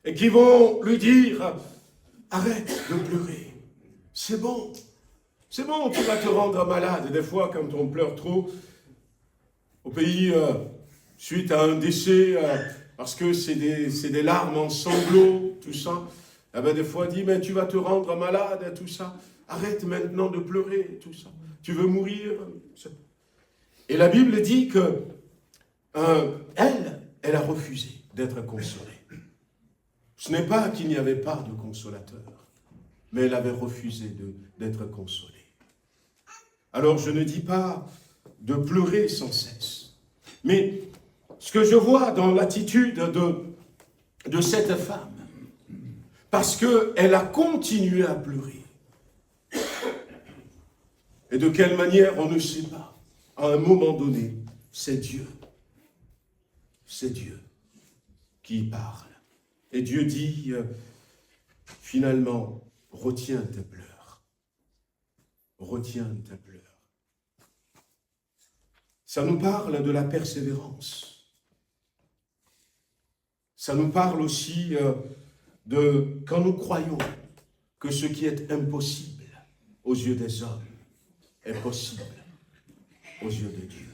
et qui vont lui dire, arrête de pleurer, c'est bon, tu vas te rendre malade. Des fois, quand on pleure trop, au pays, suite à un décès, parce que c'est des larmes en sanglots, tout ça, eh bien, des fois, on dit, mais tu vas te rendre malade, tout ça, arrête maintenant de pleurer, tout ça. Tu veux mourir? Et la Bible dit que elle a refusé d'être consolée. Ce n'est pas qu'il n'y avait pas de consolateur, mais elle avait refusé d'être consolée. Alors je ne dis pas de pleurer sans cesse, mais ce que je vois dans l'attitude de cette femme, parce qu'elle a continué à pleurer, et de quelle manière, on ne sait pas. À un moment donné, c'est Dieu. C'est Dieu qui parle. Et Dieu dit, finalement, retiens tes pleurs. Retiens tes pleurs. Ça nous parle de la persévérance. Ça nous parle aussi de quand nous croyons que ce qui est impossible aux yeux des hommes est possible aux yeux de Dieu.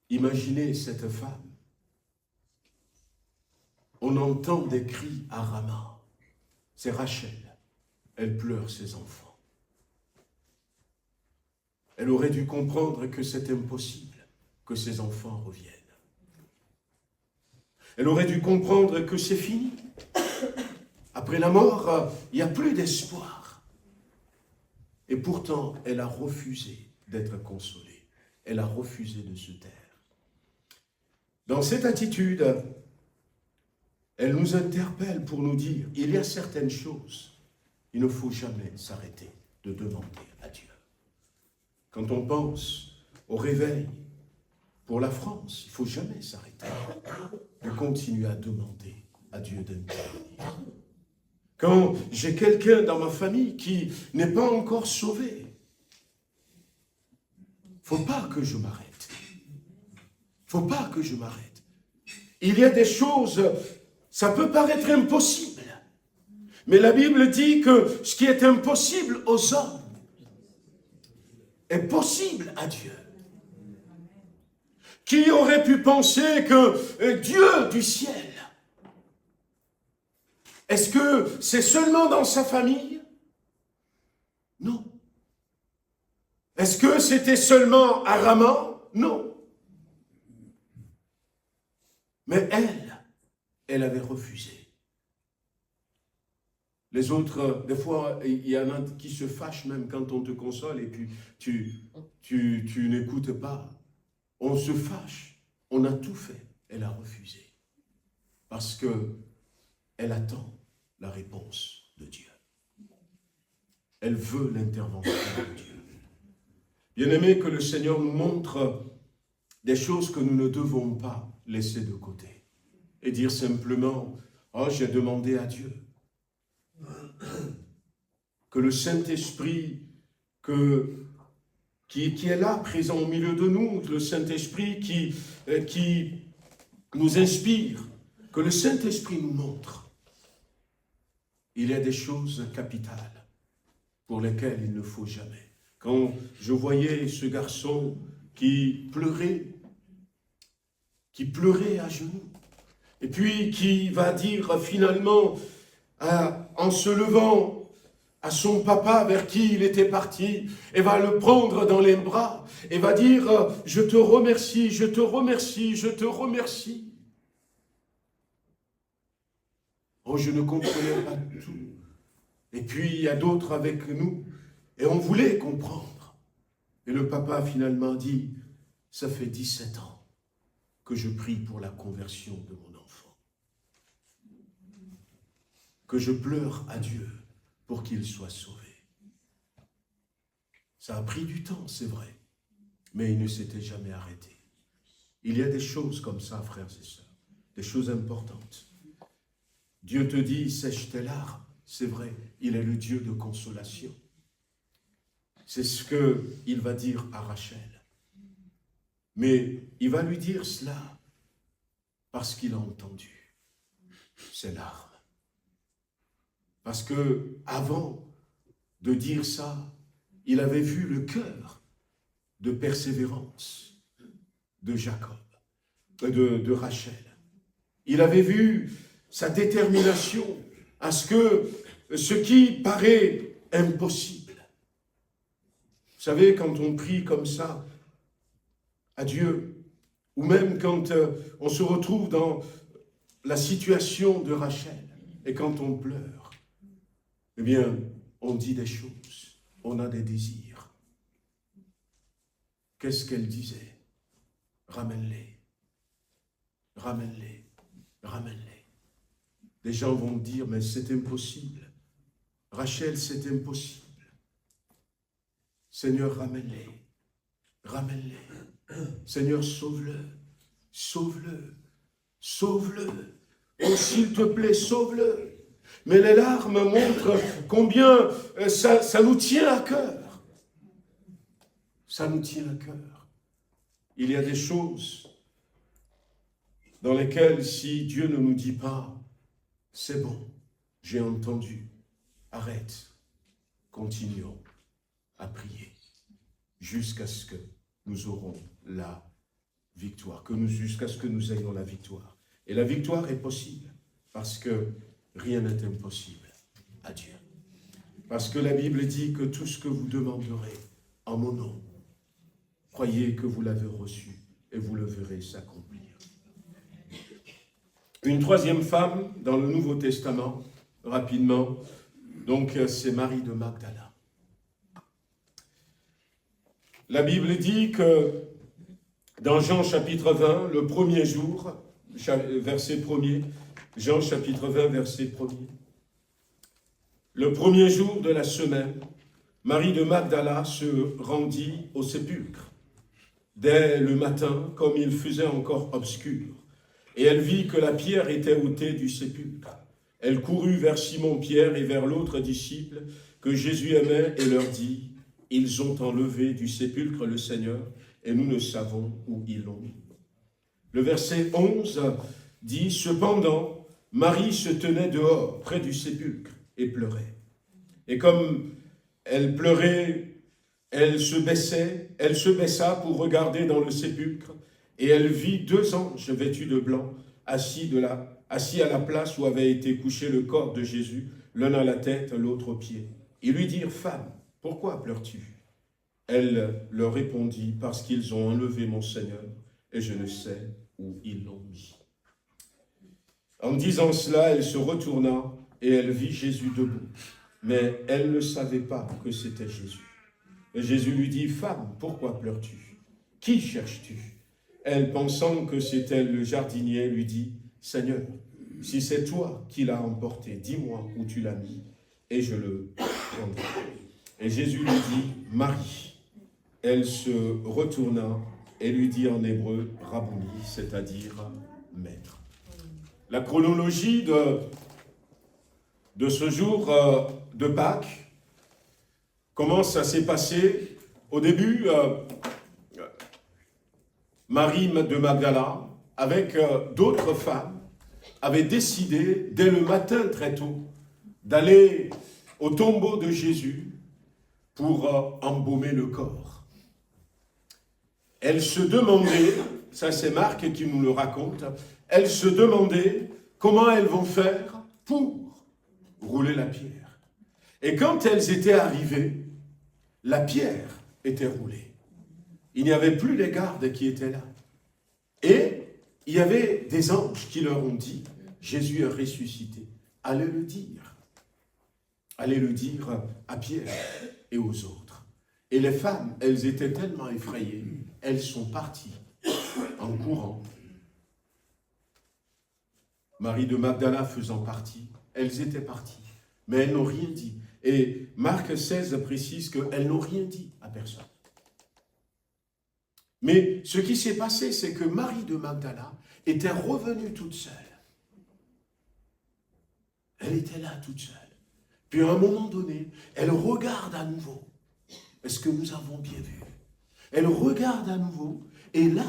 Imaginez cette femme. On entend des cris à Rama. C'est Rachel. Elle pleure ses enfants. Elle aurait dû comprendre que c'est impossible que ses enfants reviennent. Elle aurait dû comprendre que c'est fini. Après la mort, il n'y a plus d'espoir. Et pourtant, elle a refusé d'être consolée. Elle a refusé de se taire. Dans cette attitude, elle nous interpelle pour nous dire, il y a certaines choses, il ne faut jamais s'arrêter de demander à Dieu. Quand on pense au réveil pour la France, il ne faut jamais s'arrêter de continuer à demander à Dieu d'intervenir. Quand j'ai quelqu'un dans ma famille qui n'est pas encore sauvé, il ne faut pas que je m'arrête. Il ne faut pas que je m'arrête. Il y a des choses, ça peut paraître impossible, mais la Bible dit que ce qui est impossible aux hommes est possible à Dieu. Qui aurait pu penser que Dieu du ciel, est-ce que c'est seulement dans sa famille? Non. Est-ce que c'était seulement à Rama? Non. Mais elle avait refusé. Les autres, des fois, il y en a qui se fâchent même quand on te console et puis tu n'écoutes pas. On se fâche. On a tout fait. Elle a refusé. Parce que elle attend la réponse de Dieu. Elle veut l'intervention de Dieu. Bien-aimé, que le Seigneur nous montre des choses que nous ne devons pas laisser de côté. Et dire simplement, oh, j'ai demandé à Dieu. Que le Saint-Esprit qui est là, présent au milieu de nous, le Saint-Esprit qui nous inspire, que le Saint-Esprit nous montre. Il y a des choses capitales pour lesquelles il ne faut jamais. Quand je voyais ce garçon qui pleurait à genoux, et puis qui va dire finalement, en se levant à son papa vers qui il était parti, et va le prendre dans les bras, et va dire, je te remercie, je te remercie, je te remercie. Oh, je ne comprenais pas tout. Et puis, il y a d'autres avec nous, et on voulait comprendre. Et le papa finalement dit, ça fait 17 ans que je prie pour la conversion de mon enfant. Que je pleure à Dieu pour qu'il soit sauvé. Ça a pris du temps, c'est vrai, mais il ne s'était jamais arrêté. Il y a des choses comme ça, frères et sœurs, des choses importantes. Dieu te dit, sèche tes larmes, c'est vrai, il est le Dieu de consolation. C'est ce qu'il va dire à Rachel. Mais il va lui dire cela parce qu'il a entendu ses larmes. Parce que avant de dire ça, il avait vu le cœur de persévérance de Jacob, de Rachel. Il avait vu sa détermination à ce que ce qui paraît impossible. Vous savez, quand on prie comme ça à Dieu, ou même quand on se retrouve dans la situation de Rachel, et quand on pleure, eh bien, on dit des choses, on a des désirs. Qu'est-ce qu'elle disait? Ramène-les, ramène-les, ramène-les. Les gens vont dire, mais c'est impossible. Rachel, c'est impossible. Seigneur, ramène-les, ramène-les. Seigneur, sauve-le, sauve-le. sauve-le. Oh, s'il te plaît, sauve-le. Mais les larmes montrent combien ça nous tient à cœur. Ça nous tient à cœur. Il y a des choses dans lesquelles, si Dieu ne nous dit pas, c'est bon, j'ai entendu, arrête, continuons à prier jusqu'à ce que nous aurons la victoire, jusqu'à ce que nous ayons la victoire. Et la victoire est possible parce que rien n'est impossible à Dieu. Parce que la Bible dit que tout ce que vous demanderez en mon nom, croyez que vous l'avez reçu et vous le verrez s'accomplir. Une troisième femme dans le Nouveau Testament, rapidement, donc c'est Marie de Magdala. La Bible dit que dans Jean chapitre 20, le premier jour, verset 1er, Jean chapitre 20, verset 1er, le premier jour de la semaine, Marie de Magdala se rendit au sépulcre. Dès le matin, comme il faisait encore obscur, et elle vit que la pierre était ôtée du sépulcre. Elle courut vers Simon-Pierre et vers l'autre disciple que Jésus aimait et leur dit, « Ils ont enlevé du sépulcre le Seigneur et nous ne savons où ils l'ont mis. » Le verset 11 dit, « Cependant, Marie se tenait dehors, près du sépulcre, et pleurait. Et comme elle pleurait, elle se baissa pour regarder dans le sépulcre, et elle vit 2 anges vêtus de blanc, assis à la place où avait été couché le corps de Jésus, l'un à la tête, l'autre aux pieds. Ils lui dirent, « Femme, pourquoi pleures-tu » Elle leur répondit, « Parce qu'ils ont enlevé mon Seigneur, et je ne sais où ils l'ont mis. » En disant cela, elle se retourna, et elle vit Jésus debout. Mais elle ne savait pas que c'était Jésus. Et Jésus lui dit, « Femme, pourquoi pleures-tu? Qui cherches-tu » Elle, pensant que c'était le jardinier, lui dit, « Seigneur, si c'est toi qui l'as emporté, dis-moi où tu l'as mis, et je le prendrai. » Et Jésus lui dit, « Marie. » Elle se retourna et lui dit en hébreu, « Rabouni », c'est-à-dire « maître ». La chronologie de ce jour de Pâques, comment ça s'est passé? Au début, Marie de Magdala, avec d'autres femmes, avait décidé, dès le matin très tôt, d'aller au tombeau de Jésus pour embaumer le corps. Elle se demandait, ça c'est Marc qui nous le raconte, elle se demandait comment elles vont faire pour rouler la pierre. Et quand elles étaient arrivées, la pierre était roulée. Il n'y avait plus les gardes qui étaient là. Et il y avait des anges qui leur ont dit, Jésus est ressuscité. Allez le dire. Allez le dire à Pierre et aux autres. Et les femmes, elles étaient tellement effrayées, elles sont parties en courant. Marie de Magdala faisant partie, elles étaient parties, mais elles n'ont rien dit. Et Marc 16 précise qu'elles n'ont rien dit à personne. Mais ce qui s'est passé, c'est que Marie de Magdala était revenue toute seule. Elle était là toute seule. Puis à un moment donné, elle regarde à nouveau. Est-ce que nous avons bien vu? Elle regarde à nouveau. Et là,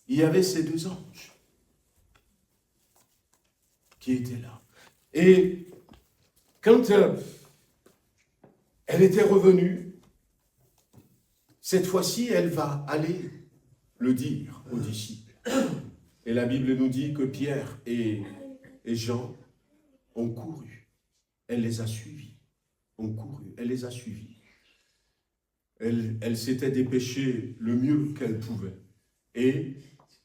il y avait ces 2 anges qui étaient là. Et quand elle était revenue, cette fois-ci, elle va aller le dire aux disciples. Et la Bible nous dit que Pierre et Jean ont couru. Elle les a suivis. Ont couru. Elle les a suivis. Elle s'était dépêchée le mieux qu'elle pouvait. Et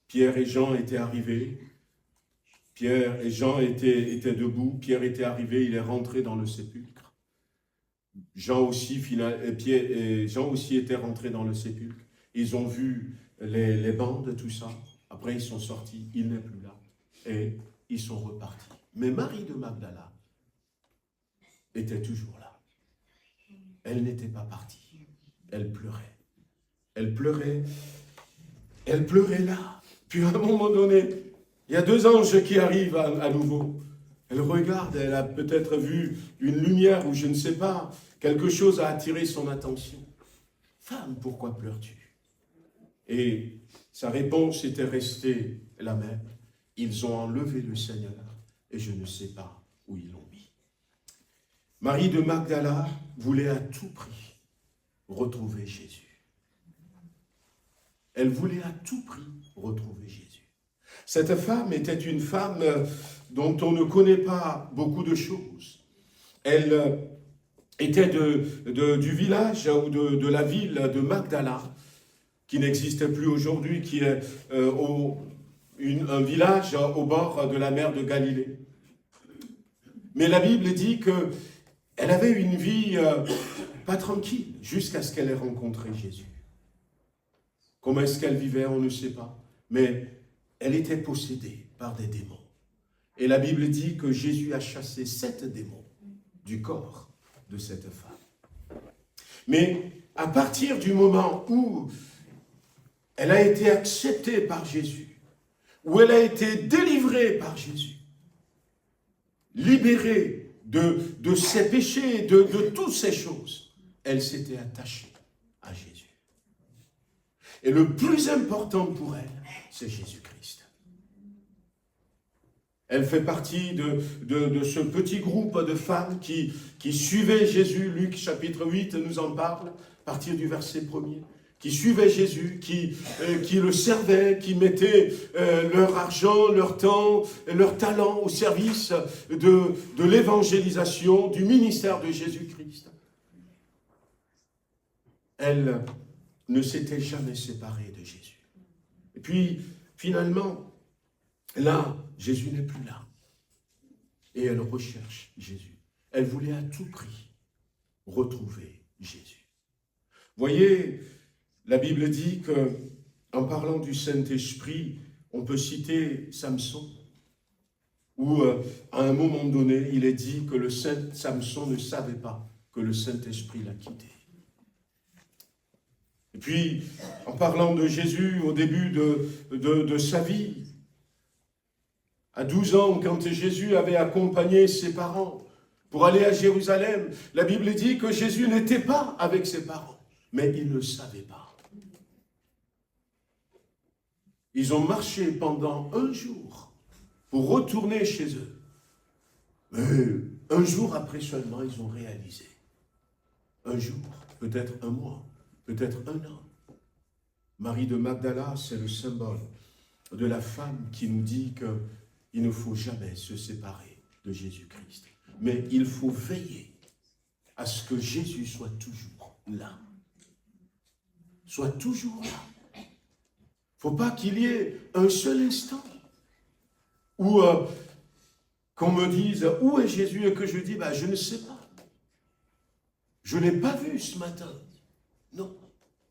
Pierre et Jean étaient arrivés. Pierre et Jean étaient debout. Pierre était arrivé, il est rentré dans le sépulcre. Jean aussi était rentré dans le sépulcre. Ils ont vu les bandes, tout ça. Après, ils sont sortis, il n'est plus là. Et ils sont repartis. Mais Marie de Magdala était toujours là. Elle n'était pas partie. Elle pleurait. Elle pleurait. Elle pleurait là. Puis à un moment donné, Il y a deux anges qui arrivent à nouveau. Elle regarde, elle a peut-être vu une lumière ou je ne sais pas, quelque chose a attiré son attention. Femme, pourquoi pleures-tu? Et sa réponse était restée la même. Ils ont enlevé le Seigneur et je ne sais pas où ils l'ont mis. Marie de Magdala voulait à tout prix retrouver Jésus. Elle voulait à tout prix retrouver Jésus. Cette femme était une femme dont on ne connaît pas beaucoup de choses. Elle était du village ou de la ville de Magdala, qui n'existe plus aujourd'hui, qui est un village au bord de la mer de Galilée. Mais la Bible dit qu'elle avait une vie pas tranquille, jusqu'à ce qu'elle ait rencontré Jésus. Comment est-ce qu'elle vivait, on ne sait pas. Mais elle était possédée par des démons. Et la Bible dit que Jésus a chassé 7 démons du corps de cette femme. Mais à partir du moment où elle a été acceptée par Jésus, où elle a été délivrée par Jésus, libérée de ses péchés, de toutes ces choses, elle s'était attachée à Jésus. Et le plus important pour elle, c'est Jésus-Christ. Elle fait partie de ce petit groupe de femmes qui suivaient Jésus. Luc chapitre 8 nous en parle, à partir du verset 1er. Qui suivaient Jésus, qui le servaient, qui mettaient leur argent, leur temps, leur talent au service de l'évangélisation, du ministère de Jésus-Christ. Elle ne s'était jamais séparée de Jésus. Et puis, finalement, là, Jésus n'est plus là. Et elle recherche Jésus. Elle voulait à tout prix retrouver Jésus. Voyez, la Bible dit qu'en parlant du Saint-Esprit, on peut citer Samson, où à un moment donné, il est dit que Samson ne savait pas que le Saint-Esprit l'a quitté. Et puis, en parlant de Jésus au début de sa vie, à 12 ans, quand Jésus avait accompagné ses parents pour aller à Jérusalem, la Bible dit que Jésus n'était pas avec ses parents, mais il ne le savait pas. Ils ont marché pendant un jour pour retourner chez eux. Mais un jour après seulement, ils ont réalisé. Un jour, peut-être un mois, peut-être un an. Marie de Magdala, c'est le symbole de la femme qui nous dit qu'il ne faut jamais se séparer de Jésus-Christ. Mais il faut veiller à ce que Jésus soit toujours là. Soit toujours là. Il ne faut pas qu'il y ait un seul instant où qu'on me dise « Où est Jésus ?» et que je dis « Je ne sais pas. Je ne l'ai pas vu ce matin. » Non,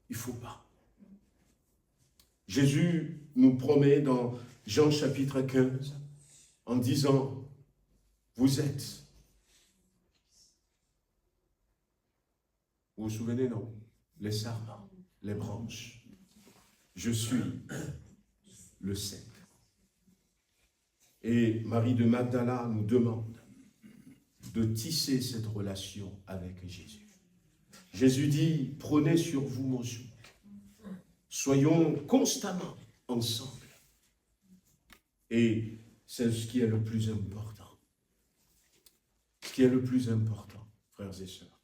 il ne faut pas. Jésus nous promet dans Jean chapitre 15 en disant « Vous êtes ». Vous vous souvenez, non? Les sarments, les branches. Je suis le cep. Et Marie de Magdala nous demande de tisser cette relation avec Jésus. Jésus dit, prenez sur vous mon joug. Soyons constamment ensemble. Et c'est ce qui est le plus important. Ce qui est le plus important, frères et sœurs.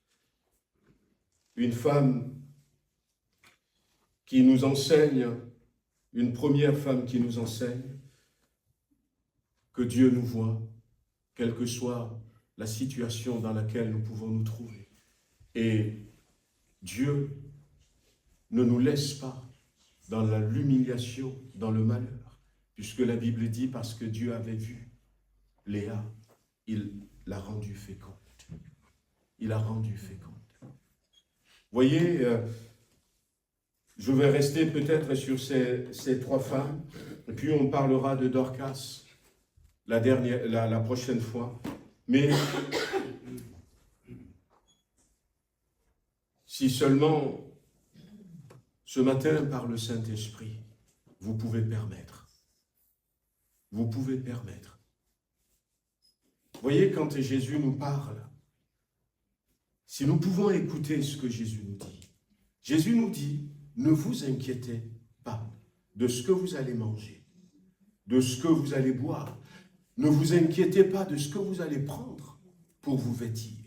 Une femme qui nous enseigne, une première femme qui nous enseigne que Dieu nous voit, quelle que soit la situation dans laquelle nous pouvons nous trouver. Et Dieu ne nous laisse pas dans l'humiliation, dans le malheur, puisque la Bible dit, parce que Dieu avait vu Léa, il l'a rendue féconde. Il a rendu féconde. Voyez, je vais rester peut-être sur ces trois femmes, et puis on parlera de Dorcas la prochaine fois. Mais si seulement ce matin, par le Saint-Esprit, vous pouvez permettre vous pouvez permettre. Voyez, quand Jésus nous parle, si nous pouvons écouter ce que Jésus nous dit, ne vous inquiétez pas de ce que vous allez manger, de ce que vous allez boire. Ne vous inquiétez pas de ce que vous allez prendre pour vous vêtir.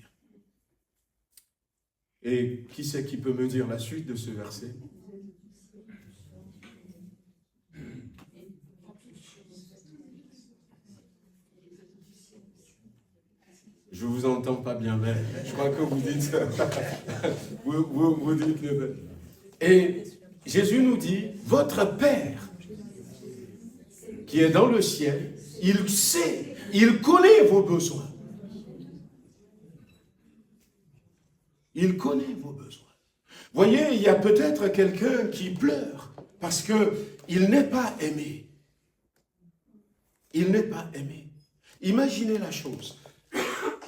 Et qui c'est qui peut me dire la suite de ce verset? Je vous entends pas bien, mais je crois que vous dites, vous dites le... Et Jésus nous dit, votre Père qui est dans le ciel, il sait, il connaît vos besoins. Il connaît vos besoins. Voyez, il y a peut-être quelqu'un qui pleure parce qu'il n'est pas aimé. Il n'est pas aimé. Imaginez la chose.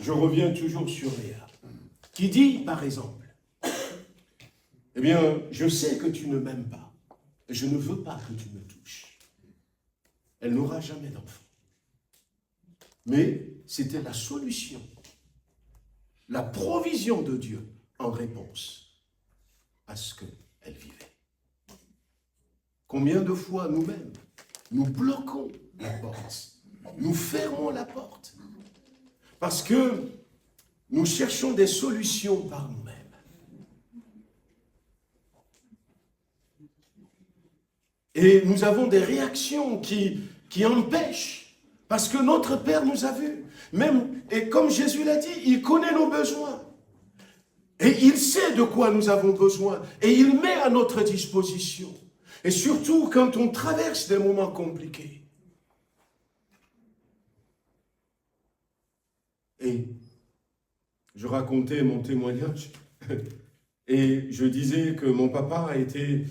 Je reviens toujours sur Léa, qui dit, par exemple, eh bien, je sais que tu ne m'aimes pas, et je ne veux pas que tu me touches. Elle n'aura jamais d'enfant. Mais c'était la solution, la provision de Dieu en réponse à ce qu'elle vivait. Combien de fois nous-mêmes, nous bloquons la porte, nous fermons la porte, parce que nous cherchons des solutions par nous-mêmes. Et nous avons des réactions qui empêchent, parce que notre Père nous a vus. Même, et comme Jésus l'a dit, il connaît nos besoins. Et il sait de quoi nous avons besoin. Et il met à notre disposition. Et surtout quand on traverse des moments compliqués. Et je racontais mon témoignage. Et je disais que mon papa a été,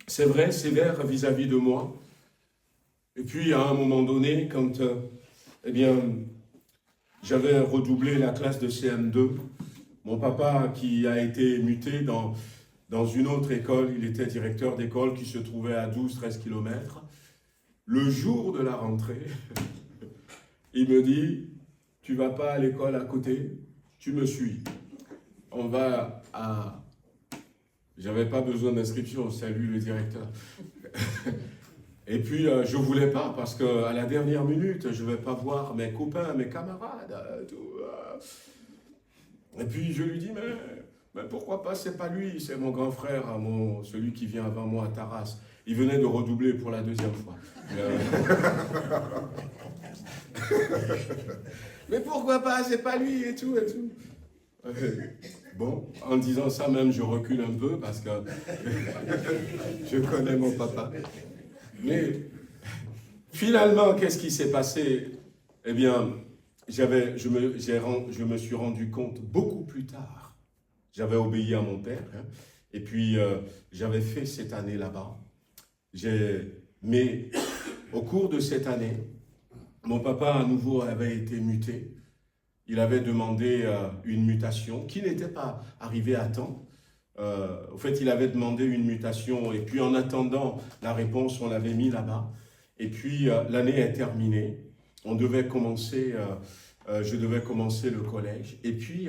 c'est vrai, sévère vis-à-vis de moi. Et puis, à un moment donné, quand eh bien, j'avais redoublé la classe de CM2, mon papa, qui a été muté dans une autre école, il était directeur d'école qui se trouvait à 12-13 km, le jour de la rentrée, il me dit, tu ne vas pas à l'école à côté, tu me suis. On va à... J'avais pas besoin d'inscription, salut le directeur. Et puis, je ne voulais pas, parce qu'à la dernière minute, je ne vais pas voir mes copains, mes camarades. Tout. Et puis, je lui dis, mais pourquoi pas, c'est pas lui, c'est mon grand frère, celui qui vient avant moi à Taras. Il venait de redoubler pour la deuxième fois. Mais pourquoi pas, c'est pas lui, et tout, et tout. Bon, en disant ça même, je recule un peu, parce que je connais mon papa. Mais finalement, qu'est-ce qui s'est passé? Eh bien, je me suis rendu compte beaucoup plus tard. J'avais obéi à mon père, hein, et puis j'avais fait cette année là-bas. Mais au cours de cette année, mon papa à nouveau avait été muté. Il avait demandé une mutation qui n'était pas arrivée à temps. En fait, il avait demandé une mutation et puis en attendant la réponse, on l'avait mis là-bas. Et puis l'année est terminée. On devait commencer, je devais commencer le collège. Et puis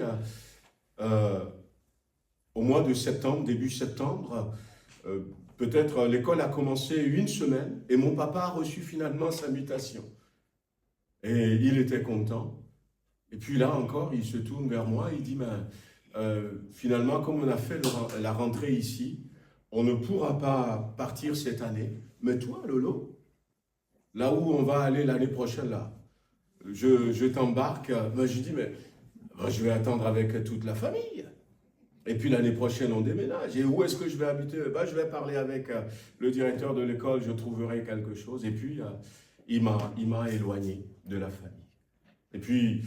au mois de septembre, début septembre, peut-être l'école a commencé une semaine et mon papa a reçu finalement sa mutation. Et il était content. Et puis là encore, il se tourne vers moi, il dit, finalement, comme on a fait la rentrée ici, on ne pourra pas partir cette année. Mais toi, Lolo, là où on va aller l'année prochaine, là, je t'embarque. Je dis, mais je vais attendre avec toute la famille. Et puis l'année prochaine, on déménage. Et où est-ce que je vais habiter? Je vais parler avec le directeur de l'école, je trouverai quelque chose. Et puis, il m'a éloigné de la famille. Et puis,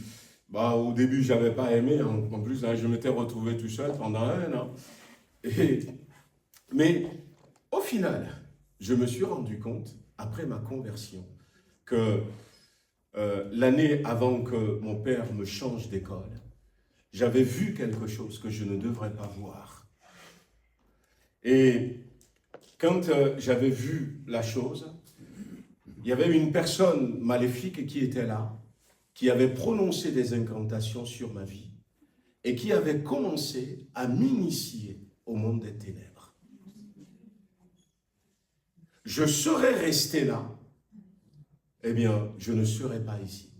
au début, je n'avais pas aimé. En plus, je m'étais retrouvé tout seul pendant 1 an. Mais au final, je me suis rendu compte, après ma conversion, que l'année avant que mon père me change d'école, j'avais vu quelque chose que je ne devrais pas voir. Et quand j'avais vu la chose, il y avait une personne maléfique qui était là, qui avait prononcé des incantations sur ma vie et qui avait commencé à m'initier au monde des ténèbres. Je serais resté là, eh bien, je ne serais pas ici.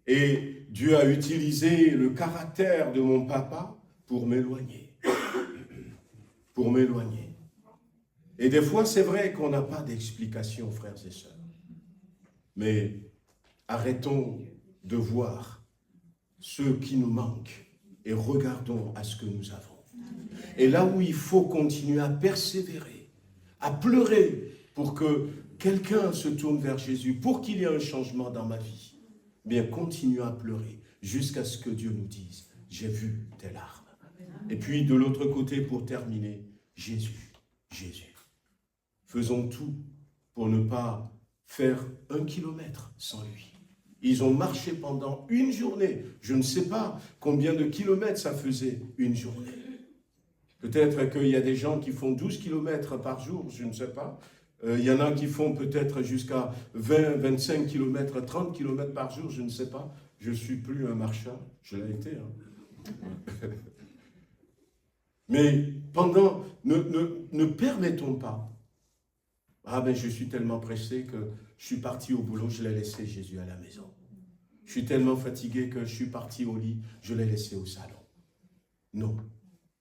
Et Dieu a utilisé le caractère de mon papa pour m'éloigner. Pour m'éloigner. Et des fois, c'est vrai qu'on n'a pas d'explication, frères et sœurs. Mais arrêtons de voir ce qui nous manque et regardons à ce que nous avons. Et là où il faut continuer à persévérer, à pleurer pour que quelqu'un se tourne vers Jésus, pour qu'il y ait un changement dans ma vie, bien continuons à pleurer jusqu'à ce que Dieu nous dise « J'ai vu tes larmes ». Et puis de l'autre côté, pour terminer, Jésus, Jésus. Faisons tout pour ne pas faire 1 kilomètre sans lui. Ils ont marché pendant une journée. Je ne sais pas combien de kilomètres ça faisait une journée. Peut-être qu'il y a des gens qui font 12 kilomètres par jour, je ne sais pas. Il y en a qui font peut-être jusqu'à 20, 25 kilomètres, 30 kilomètres par jour, je ne sais pas. Je ne suis plus un marchand, je l'ai été. Mais pendant, ne permettons pas. Ah ben je suis tellement pressé que je suis parti au boulot, je l'ai laissé Jésus à la maison. Je suis tellement fatigué que je suis parti au lit, je l'ai laissé au salon. Non,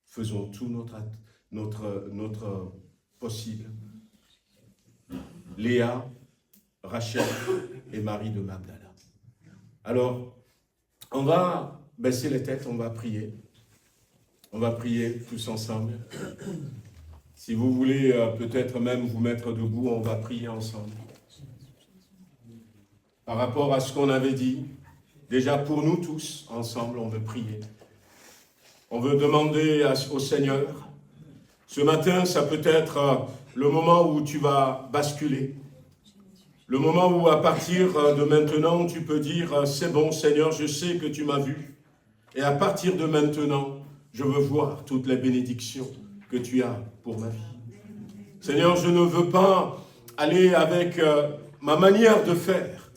faisons tout notre possible. Léa, Rachel et Marie de Magdala. Alors, on va baisser les têtes, on va prier. On va prier tous ensemble. Si vous voulez peut-être même vous mettre debout, on va prier ensemble. Par rapport à ce qu'on avait dit, déjà pour nous tous, ensemble, on veut prier. On veut demander au Seigneur. Ce matin, ça peut être le moment où tu vas basculer. Le moment où à partir de maintenant, tu peux dire, c'est bon Seigneur, je sais que tu m'as vu. Et à partir de maintenant, je veux voir toutes les bénédictions que tu as pour ma vie. Seigneur, je ne veux pas aller avec ma manière de faire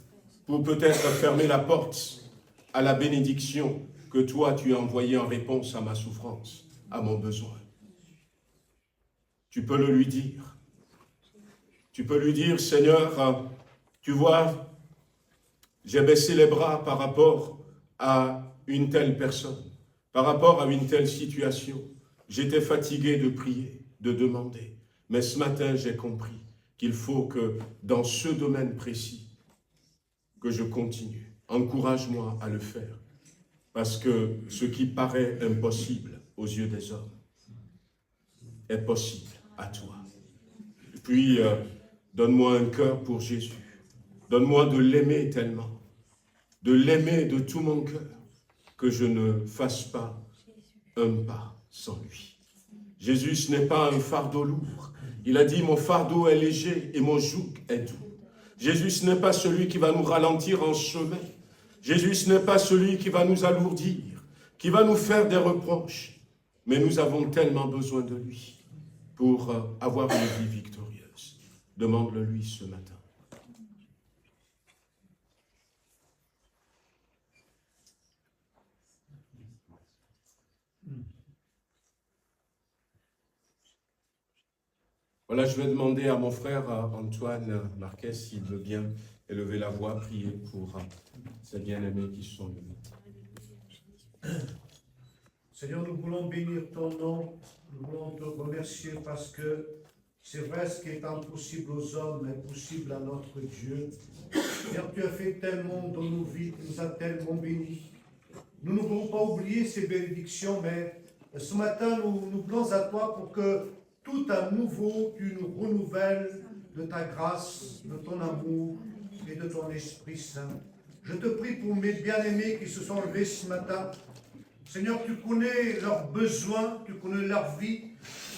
pour peut-être fermer la porte à la bénédiction que toi tu as envoyée en réponse à ma souffrance, à mon besoin. Tu peux le lui dire. Tu peux lui dire, Seigneur, tu vois, j'ai baissé les bras par rapport à une telle personne. Par rapport à une telle situation, j'étais fatigué de prier, de demander. Mais ce matin, j'ai compris qu'il faut que dans ce domaine précis, que je continue. Encourage-moi à le faire. Parce que ce qui paraît impossible aux yeux des hommes est possible à toi. Et puis, donne-moi un cœur pour Jésus. Donne-moi de l'aimer tellement, de l'aimer de tout mon cœur, que je ne fasse pas un pas sans lui. Jésus, ce n'est pas un fardeau lourd. Il a dit, mon fardeau est léger et mon joug est doux. Jésus, ce n'est pas celui qui va nous ralentir en chemin. Jésus, ce n'est pas celui qui va nous alourdir, qui va nous faire des reproches. Mais nous avons tellement besoin de lui pour avoir une vie victorieuse. Demande-le lui ce matin. Voilà, je vais demander à mon frère Antoine Marquez s'il veut bien élever la voix, prier pour ces bien-aimés qui sont venus. Seigneur, nous voulons bénir ton nom, nous voulons te remercier parce que c'est vrai, ce qui est impossible aux hommes est possible à notre Dieu. Seigneur, tu as fait tellement dans nos vies, tu nous as tellement bénis. Nous ne voulons pas oublier ces bénédictions, mais ce matin, nous voulons à toi pour que tout à nouveau, tu nous renouvelles de ta grâce, de ton amour et de ton Esprit Saint. Je te prie pour mes bien-aimés qui se sont levés ce matin. Seigneur, tu connais leurs besoins, tu connais leur vie,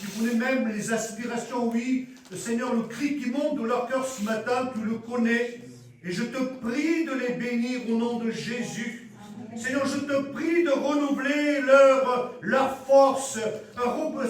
tu connais même les aspirations, oui. Le Seigneur, le cri qui monte de leur cœur ce matin, tu le connais. Et je te prie de les bénir au nom de Jésus. Seigneur, je te prie de renouveler leur foi forces.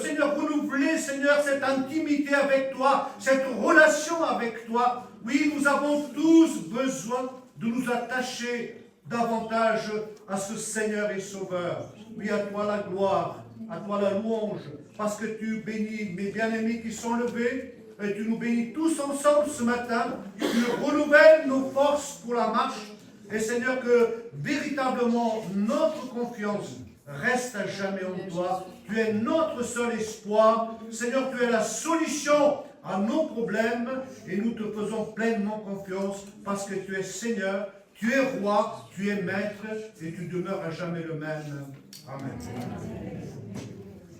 Seigneur, renouveler, Seigneur, cette intimité avec toi, cette relation avec toi. Oui, nous avons tous besoin de nous attacher davantage à ce Seigneur et Sauveur. Oui, à toi la gloire, à toi la louange, parce que tu bénis mes bien-aimés qui sont levés, et tu nous bénis tous ensemble ce matin, tu renouvelles nos forces pour la marche, et Seigneur, que véritablement notre confiance reste à jamais en toi. Tu es notre seul espoir. Seigneur, tu es la solution à nos problèmes, et nous te faisons pleinement confiance, parce que tu es Seigneur, tu es roi, tu es maître, et tu demeures à jamais le même. Amen.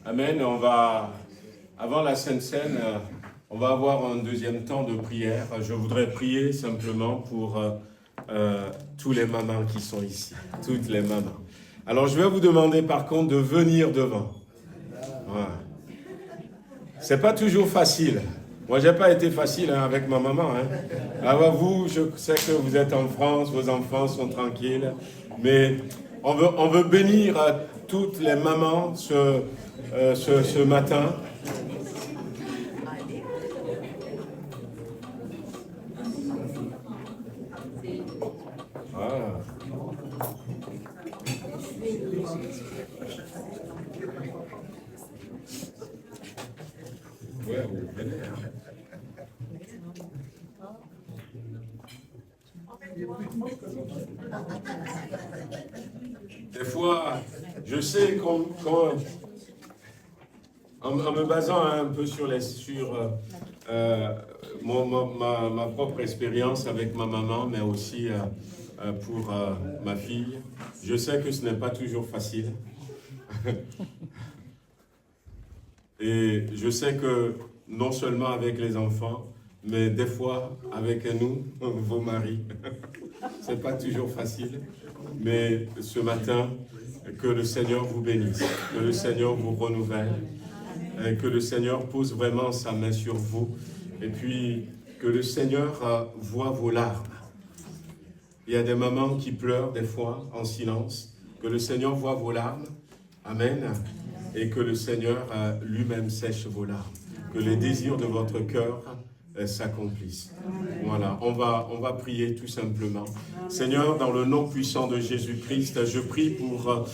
Amen. Avant la Sainte Seine, on va avoir un deuxième temps de prière. Je voudrais prier simplement pour tous les mamans qui sont ici, toutes les mamans. Alors, je vais vous demander par contre de venir devant. Voilà. C'est pas toujours facile. Moi, j'ai pas été facile avec ma maman. Alors vous, je sais que vous êtes en France, vos enfants sont tranquilles, mais on veut bénir toutes les mamans ce matin. Voilà. Ouais, vous venez, Des fois, je sais qu'en me basant un peu sur ma propre expérience avec ma maman, mais aussi pour ma fille, je sais que ce n'est pas toujours facile. Et je sais que non seulement avec les enfants, mais des fois avec nous, vos maris, c'est pas toujours facile. Mais ce matin, que le Seigneur vous bénisse, que le Seigneur vous renouvelle, et que le Seigneur pose vraiment sa main sur vous, et puis que le Seigneur voit vos larmes. Il y a des mamans qui pleurent des fois en silence, que le Seigneur voit vos larmes. Amen. Et que le Seigneur lui-même sèche vos larmes. Que les désirs de votre cœur s'accomplissent. Voilà, on va prier tout simplement. Seigneur, dans le nom puissant de Jésus-Christ, je prie pour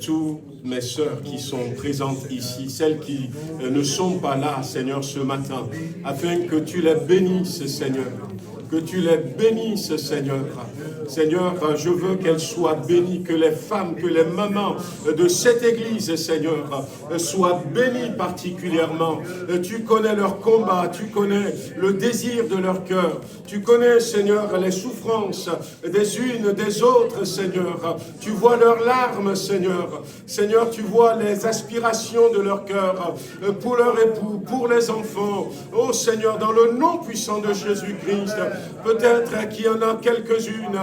toutes mes sœurs qui sont présentes ici, celles qui ne sont pas là, Seigneur, ce matin, afin que tu les bénisses, Seigneur. Que tu les bénisses, Seigneur. Seigneur, je veux qu'elles soient bénies, que les femmes, que les mamans de cette église, Seigneur, soient bénies particulièrement. Tu connais leur combat, tu connais le désir de leur cœur. Tu connais, Seigneur, les souffrances des unes, des autres, Seigneur. Tu vois leurs larmes, Seigneur. Seigneur, tu vois les aspirations de leur cœur pour leur époux, pour les enfants. Oh Seigneur, dans le nom puissant de Jésus-Christ, peut-être qu'il y en a quelques-unes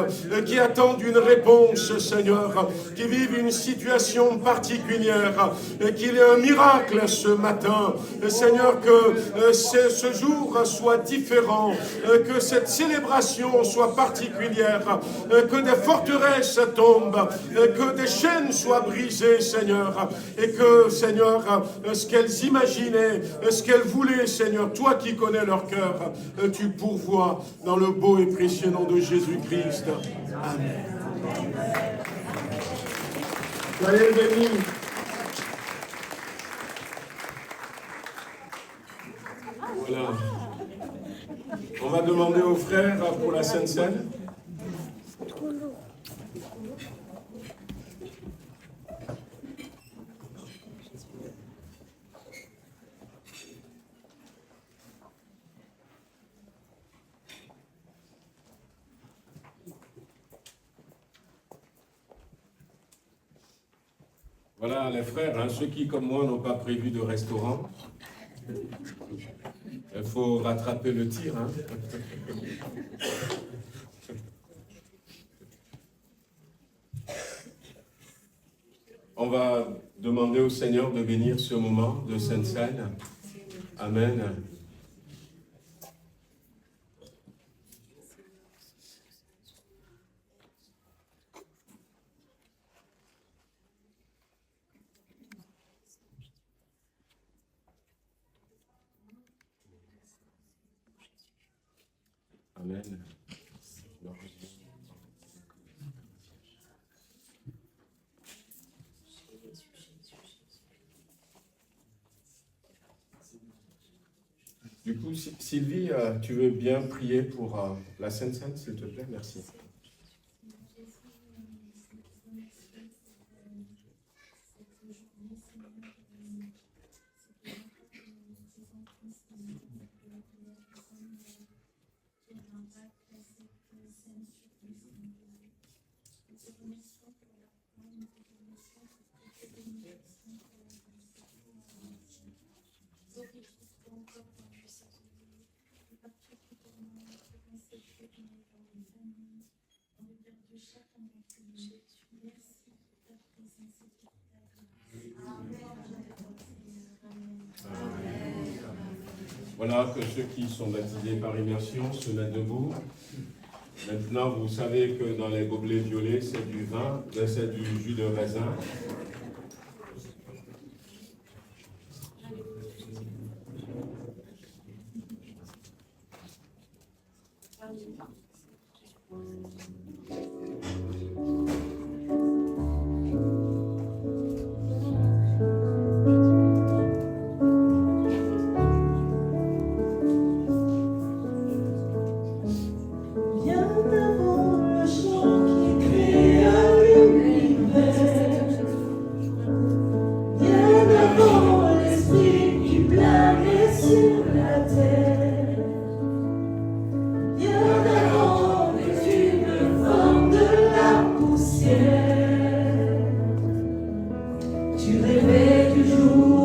qui attendent une réponse, Seigneur, qui vivent une situation particulière, qu'il y ait un miracle ce matin. Seigneur, que ce jour soit différent, que cette célébration soit particulière, que des forteresses tombent, que des chaînes soient brisées, Seigneur, et que, Seigneur, ce qu'elles imaginaient, ce qu'elles voulaient, Seigneur, toi qui connais leur cœur, tu pourvois dans le beau et précieux nom de Jésus-Christ. Amen. Soyez bénis. Voilà. On va demander aux frères pour la Sainte Seine. Voilà les frères, ceux qui comme moi n'ont pas prévu de restaurant, il faut rattraper le tir. On va demander au Seigneur de bénir ce moment de Sainte Seine. Amen. Amen. Du coup, Sylvie, tu veux bien prier pour la Sainte Seine, s'il te plaît? Merci. Voilà, que ceux qui sont baptisés par immersion se mettent debout. Maintenant, vous savez que dans les gobelets violets, c'est du vin, c'est du jus de raisin. Tu rêvais du jour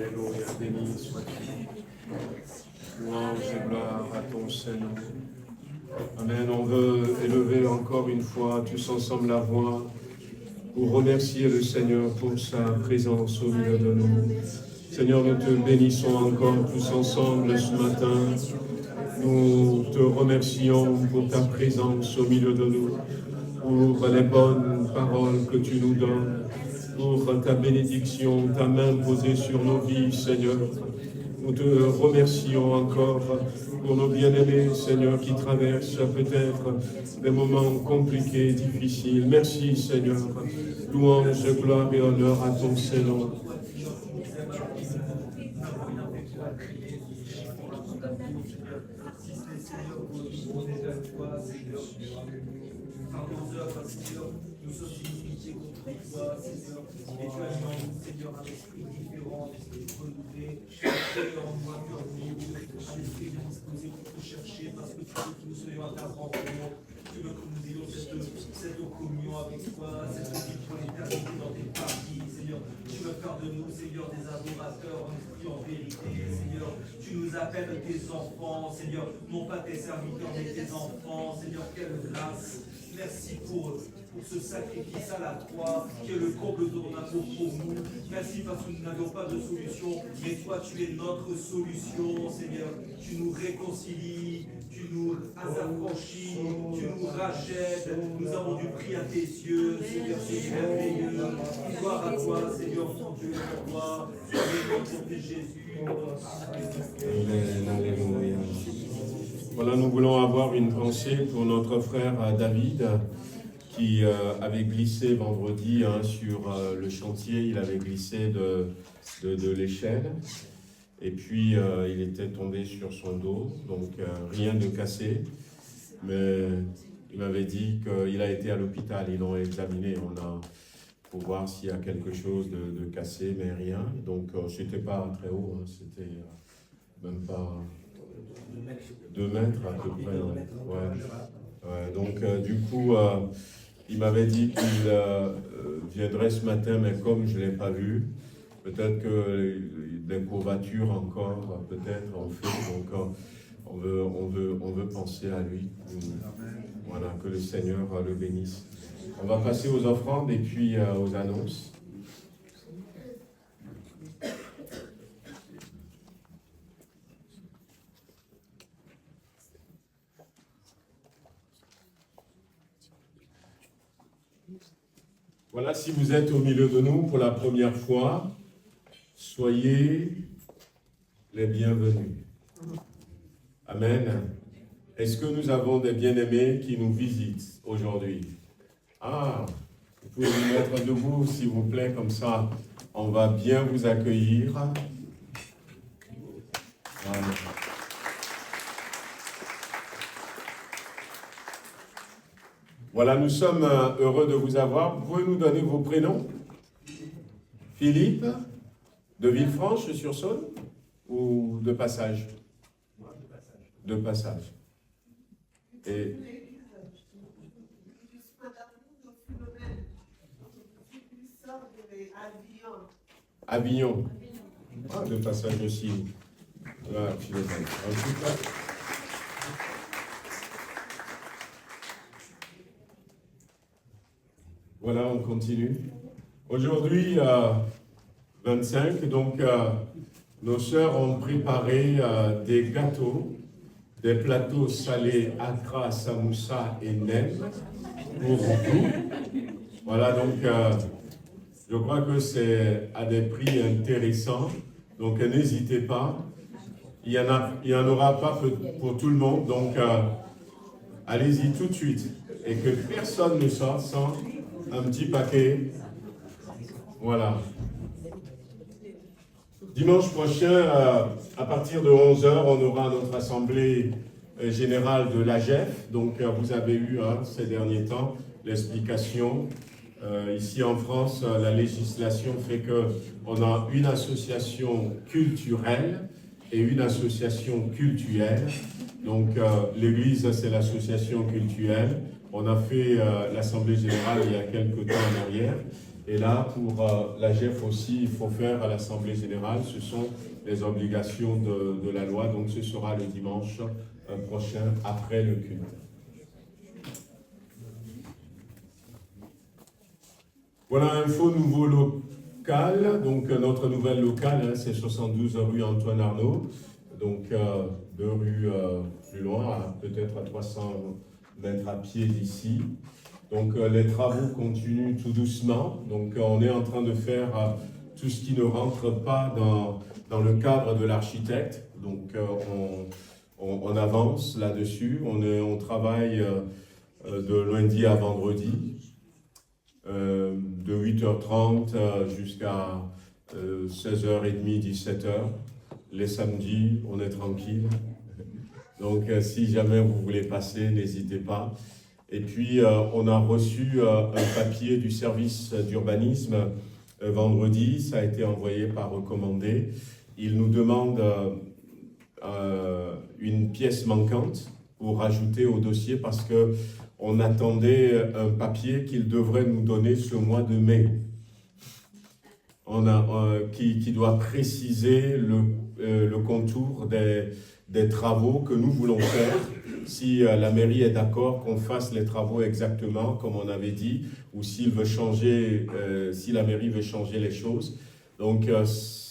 Alléluia, béni sois-tu. Louange et gloire à ton Saint-Nom. Amen. On veut élever encore une fois tous ensemble la voix pour remercier le Seigneur pour sa présence au milieu de nous. Seigneur, nous te bénissons encore tous ensemble ce matin. Nous te remercions pour ta présence au milieu de nous, pour les bonnes paroles que tu nous donnes, pour ta bénédiction, ta main posée sur nos vies, Seigneur. Nous te remercions encore pour nos bien-aimés, Seigneur, qui traversent peut-être des moments compliqués, difficiles. Merci, Seigneur. Louange, gloire et honneur à ton Saint-Nom. Nous sommes unifiés contre toi, Seigneur, et tu as mis Seigneur, un esprit différent, un esprit renouvelé, Seigneur, en moi, un esprit bien disposé pour te chercher, parce que tu veux que nous soyons à ta rencontre, tu veux que nous ayons cette communion avec toi, cette vie pour l'éternité dans tes parties, Seigneur. Tu veux faire de nous, Seigneur, des adorateurs en esprit, en vérité, Seigneur. Tu nous appelles tes enfants, Seigneur, non pas tes serviteurs, mais tes enfants, Seigneur, quelle grâce. Merci pour ce sacrifice à la croix, qui est le comble de ton amour pour nous. Merci parce que nous n'avions pas de solution, mais toi tu es notre solution, Seigneur. Tu nous réconcilies, tu nous affranchis, tu nous rachètes. Nous avons du prix à tes yeux, Seigneur, c'est merveilleux. Gloire à toi, Seigneur, mon Dieu, pour toi. Sois béni, Jésus. Amen, alléluia. Voilà, nous voulons avoir une pensée pour notre frère David, qui avait glissé vendredi sur le chantier. Il avait glissé de l'échelle et puis il était tombé sur son dos, donc rien de cassé, mais il m'avait dit qu'il a été à l'hôpital, ils l'ont examiné, pour voir s'il y a quelque chose de cassé, mais rien, donc c'était pas très haut, c'était même pas 2 mètres à peu près. Ouais. Donc du coup, il m'avait dit qu'il viendrait ce matin, mais comme je ne l'ai pas vu, peut-être que des courbatures encore, peut-être en fait, donc on veut penser à lui. Voilà, que le Seigneur le bénisse. On va passer aux offrandes et puis aux annonces. Voilà, si vous êtes au milieu de nous pour la première fois, soyez les bienvenus. Amen. Est-ce que nous avons des bien-aimés qui nous visitent aujourd'hui? Ah, vous pouvez vous mettre debout, s'il vous plaît, comme ça, on va bien vous accueillir. Voilà. Voilà, nous sommes heureux de vous avoir. Vous pouvez nous donner vos prénoms? Philippe, de Villefranche-sur-Saône ou de passage? De passage. Et Avignon. Ah, de passage aussi. Voilà, Philomène. Voilà, on continue. Aujourd'hui, 25, donc nos sœurs ont préparé des gâteaux, des plateaux salés Accra, Samoussa et Nem pour vous. Voilà, donc je crois que c'est à des prix intéressants, donc n'hésitez pas. Il y en aura pas pour tout le monde, donc allez-y tout de suite et que personne ne sorte sans un petit paquet. Voilà. Dimanche prochain, à partir de 11h, on aura notre assemblée générale de l'AGEF. Donc, vous avez eu ces derniers temps l'explication. Ici en France, la législation fait qu'on a une association culturelle et une association cultuelle. Donc l'église, c'est l'association cultuelle. On a fait l'assemblée générale il y a quelques temps en arrière. Et là, pour la GEF aussi, il faut faire à l'assemblée générale. Ce sont les obligations de la loi. Donc ce sera le dimanche prochain après le culte. Voilà un faux nouveau local. Donc notre nouvelle locale, c'est 72 rue Antoine Arnaud. Donc 2 rues plus loin, peut-être à 300 mètres à pied d'ici. Donc les travaux continuent tout doucement. Donc on est en train de faire tout ce qui ne rentre pas dans le cadre de l'architecte. Donc on avance là-dessus. On travaille de lundi à vendredi, de 8h30 jusqu'à 16h30, 17h. Les samedis, on est tranquille. Donc si jamais vous voulez passer, n'hésitez pas. Et puis, on a reçu un papier du service d'urbanisme vendredi. Ça a été envoyé par recommandé. Il nous demande une pièce manquante pour rajouter au dossier parce qu'on attendait un papier qu'il devrait nous donner ce mois de mai. Qui doit préciser le contour des travaux que nous voulons faire. Si la mairie est d'accord qu'on fasse les travaux exactement comme on avait dit, ou s'il veut changer, si la mairie veut changer les choses. Donc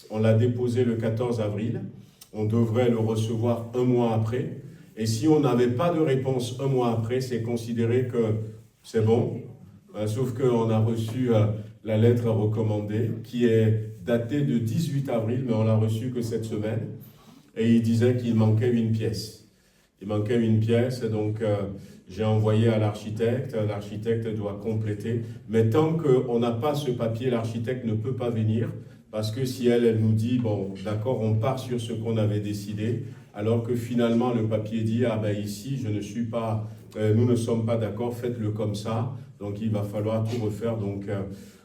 on l'a déposé le 14 avril, on devrait le recevoir un mois après, et si on n'avait pas de réponse un mois après, c'est considéré que c'est bon, sauf qu'on a reçu la lettre recommandée qui est datée de 18 avril, mais on l'a reçue que cette semaine, et il disait qu'il manquait une pièce. Il manquait une pièce, donc j'ai envoyé à l'architecte doit compléter. Mais tant qu'on n'a pas ce papier, l'architecte ne peut pas venir, parce que si elle nous dit, bon, d'accord, on part sur ce qu'on avait décidé, alors que finalement le papier dit, ah ben ici, nous ne sommes pas d'accord, faites-le comme ça, donc il va falloir tout refaire. Donc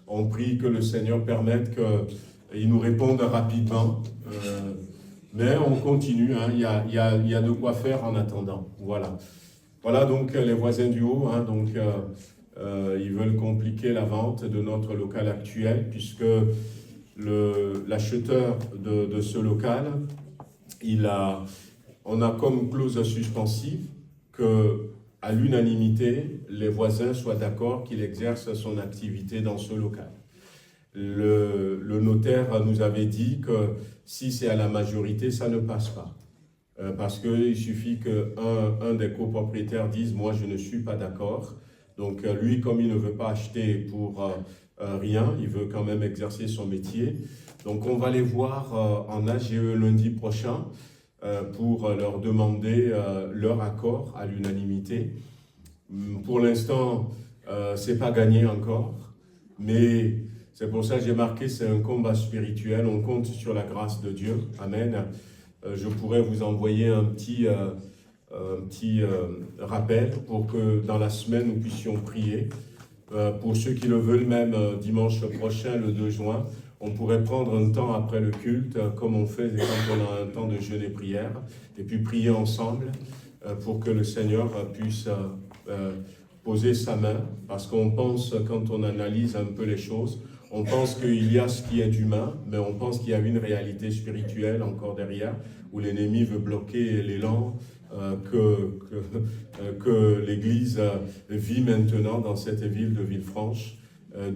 on prie que le Seigneur permette qu'il nous réponde rapidement. Mais on continue, hein. Il y a de quoi faire en attendant. Voilà. Voilà donc les voisins du haut. Hein, donc, ils veulent compliquer la vente de notre local actuel puisque l'acheteur de ce local, on a comme clause suspensive qu'à l'unanimité, les voisins soient d'accord qu'il exerce son activité dans ce local. Le notaire nous avait dit que si c'est à la majorité, ça ne passe pas. Parce qu'il suffit qu'un des copropriétaires dise « moi je ne suis pas d'accord ». Donc lui, comme il ne veut pas acheter pour rien, il veut quand même exercer son métier. Donc on va les voir en AGE lundi prochain pour leur demander leur accord à l'unanimité. Pour l'instant, c'est pas gagné encore, mais c'est pour ça que j'ai marqué, c'est un combat spirituel, on compte sur la grâce de Dieu, amen. Je pourrais vous envoyer un petit rappel pour que dans la semaine nous puissions prier. Pour ceux qui le veulent, même dimanche prochain, le 2 juin, on pourrait prendre un temps après le culte, comme on fait quand on a un temps de jeûne et prière, et puis prier ensemble pour que le Seigneur puisse poser sa main, parce qu'on pense, quand on analyse un peu les choses, on pense qu'il y a ce qui est humain, mais on pense qu'il y a une réalité spirituelle encore derrière, où l'ennemi veut bloquer l'élan que l'Église vit maintenant dans cette ville de Villefranche,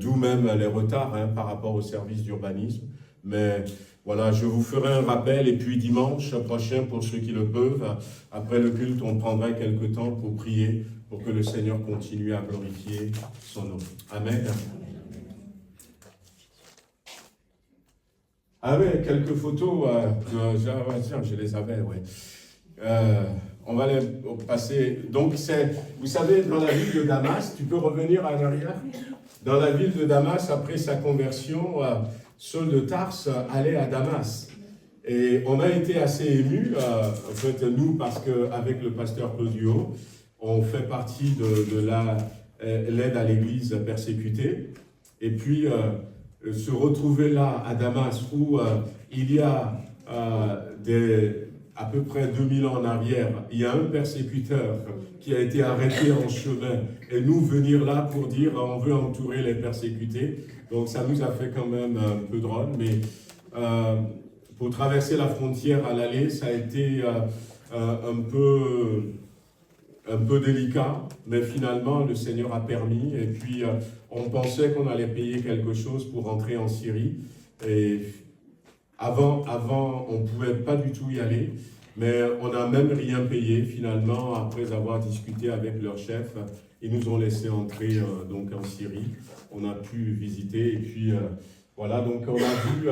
d'où même les retards par rapport au service d'urbanisme. Mais voilà, je vous ferai un rappel, et puis dimanche prochain, pour ceux qui le peuvent, après le culte, on prendra quelques temps pour prier, pour que le Seigneur continue à glorifier son nom. Amen. Ah oui, quelques photos, je les avais, ouais. On va les passer. Donc, vous savez, dans la ville de Damas, tu peux revenir à l'arrière. Dans la ville de Damas, après sa conversion, Saul de Tarse allait à Damas. Et on a été assez émus, en fait, nous, parce qu'avec le pasteur Claudio, on fait partie de l'aide à l'église persécutée. Et puis, se retrouver là, à Damas, où il y a à peu près 2000 ans en arrière, il y a un persécuteur qui a été arrêté en chemin, et nous venir là pour dire on veut entourer les persécutés. Donc ça nous a fait quand même un peu drôle, mais pour traverser la frontière à l'aller, ça a été un peu délicat, mais finalement le Seigneur a permis, et puis on pensait qu'on allait payer quelque chose pour rentrer en Syrie, et avant on ne pouvait pas du tout y aller, mais on n'a même rien payé finalement, après avoir discuté avec leur chef, ils nous ont laissé entrer donc en Syrie, on a pu visiter, et puis voilà, donc on a vu,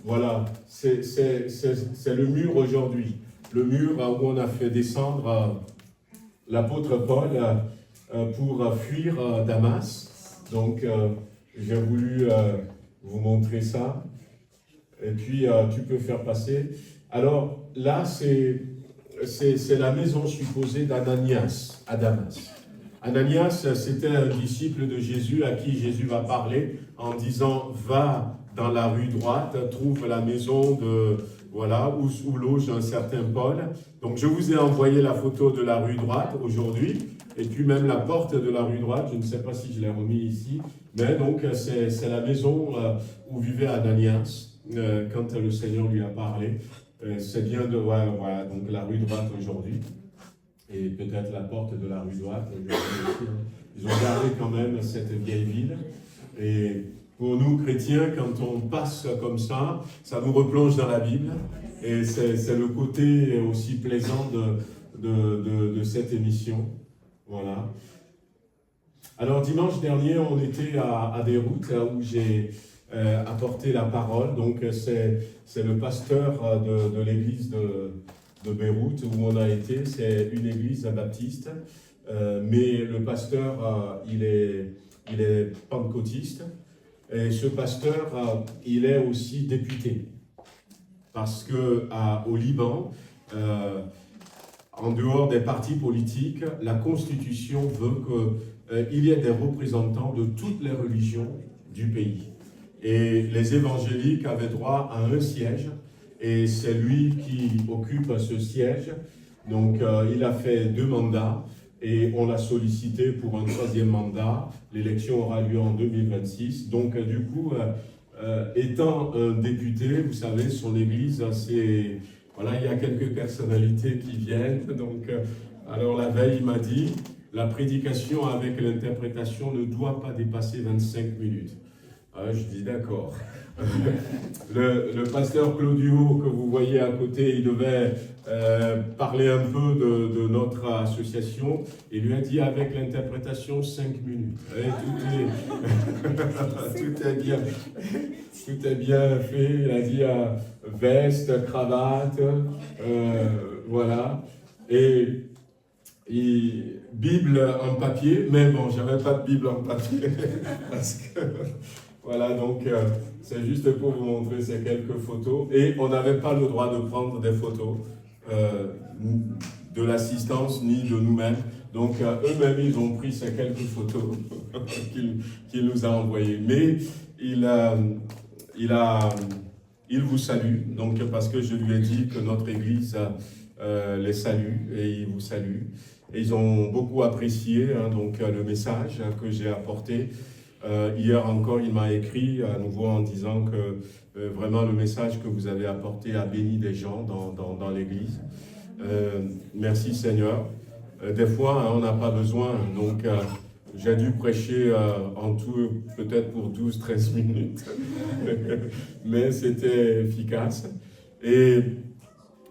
voilà, c'est le mur aujourd'hui, le mur où on a fait descendre l'apôtre Paul pour fuir Damas. Donc j'ai voulu vous montrer ça, et puis tu peux faire passer. Alors là, c'est la maison supposée d'Ananias à Damas. Ananias, c'était un disciple de Jésus à qui Jésus va parler en disant « Va dans la rue droite, trouve la maison de... » Voilà, où loge un certain Paul. Donc je vous ai envoyé la photo de la rue droite aujourd'hui, et puis même la porte de la rue droite, je ne sais pas si je l'ai remis ici, mais donc c'est la maison où vivait Ananias quand le Seigneur lui a parlé. C'est bien de voir, voilà, donc la rue droite aujourd'hui, et peut-être la porte de la rue droite aujourd'hui aussi. Ils ont gardé quand même cette vieille ville, et pour nous, chrétiens, quand on passe comme ça, ça nous replonge dans la Bible. Et c'est le côté aussi plaisant de cette émission. Voilà. Alors, dimanche dernier, on était à Beyrouth, où j'ai apporté la parole. Donc, c'est le pasteur de l'église de Beyrouth où on a été. C'est une église baptiste. Mais le pasteur, il est pentecôtiste. Et ce pasteur, il est aussi député, parce qu'au Liban, en dehors des partis politiques, la Constitution veut qu'il y ait des représentants de toutes les religions du pays. Et les évangéliques avaient droit à un siège, et c'est lui qui occupe ce siège. Donc il a fait 2 mandats. Et on l'a sollicité pour un 3e mandat. L'élection aura lieu en 2026. Donc, du coup, étant un député, vous savez, son église, voilà, il y a quelques personnalités qui viennent. Donc, alors la veille, il m'a dit, la prédication avec l'interprétation ne doit pas dépasser 25 minutes. Je dis d'accord. Le pasteur Claudio, que vous voyez à côté, il devait parler un peu de notre association. Il lui a dit avec l'interprétation 5 minutes. Et tout est bien fait. Il a dit veste, cravate, voilà. Et Bible en papier, mais bon, j'avais pas de Bible en papier parce que voilà, donc c'est juste pour vous montrer ces quelques photos. Et on n'avait pas le droit de prendre des photos de l'assistance ni de nous-mêmes. Donc eux-mêmes, ils ont pris ces quelques photos qu'il nous a envoyées. Mais il vous salue, donc parce que je lui ai dit que notre église les salue, et il vous salue. Et ils ont beaucoup apprécié donc le message que j'ai apporté. Hier encore, il m'a écrit à nouveau en disant que vraiment le message que vous avez apporté a béni des gens dans l'église. Merci Seigneur. Des fois, on n'a pas besoin, donc j'ai dû prêcher en tout peut-être pour 12-13 minutes, mais c'était efficace. Et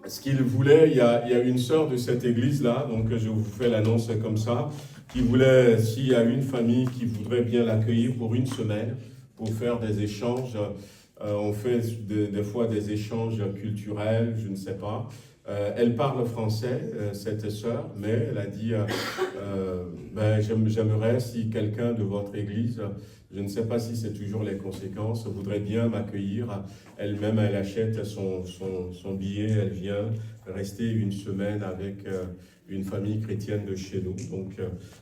ce qu'il voulait, il y a une sœur de cette église-là, donc je vous fais l'annonce comme ça, qui voulait, s'il y a une famille qui voudrait bien l'accueillir pour une semaine, pour faire des échanges, on fait des fois des échanges culturels, je ne sais pas. Elle parle français, cette sœur, mais elle a dit j'aimerais si quelqu'un de votre église, je ne sais pas si c'est toujours les conséquences, voudrait bien m'accueillir. Elle-même, elle achète son billet, elle vient rester une semaine avec une famille chrétienne de chez nous. Donc,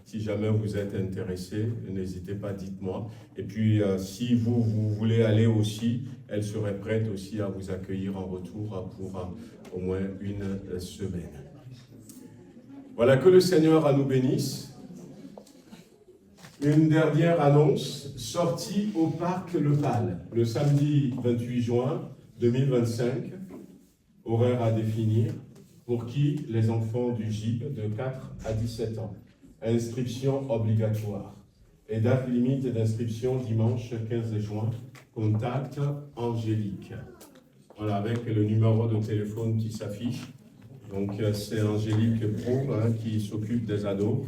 si jamais vous êtes intéressé, n'hésitez pas, dites-moi. Et puis, si vous voulez aller aussi, elle serait prête aussi à vous accueillir en retour pour au moins une semaine. Voilà, que le Seigneur nous bénisse. Une dernière annonce, sortie au parc Le Pal, le samedi 28 juin 2025, horaire à définir. Pour qui? Les enfants du GIB de 4 à 17 ans. Inscription obligatoire. Et date limite d'inscription dimanche 15 juin. Contact Angélique. Voilà, avec le numéro de téléphone qui s'affiche. Donc c'est Angélique Pro qui s'occupe des ados.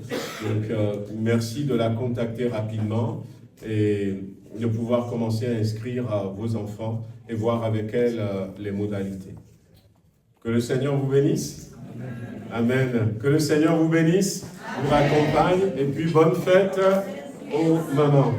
Donc merci de la contacter rapidement et de pouvoir commencer à inscrire vos enfants et voir avec elle les modalités. Que le Seigneur vous bénisse. Amen. Que le Seigneur vous bénisse, vous accompagne et puis bonne fête aux mamans.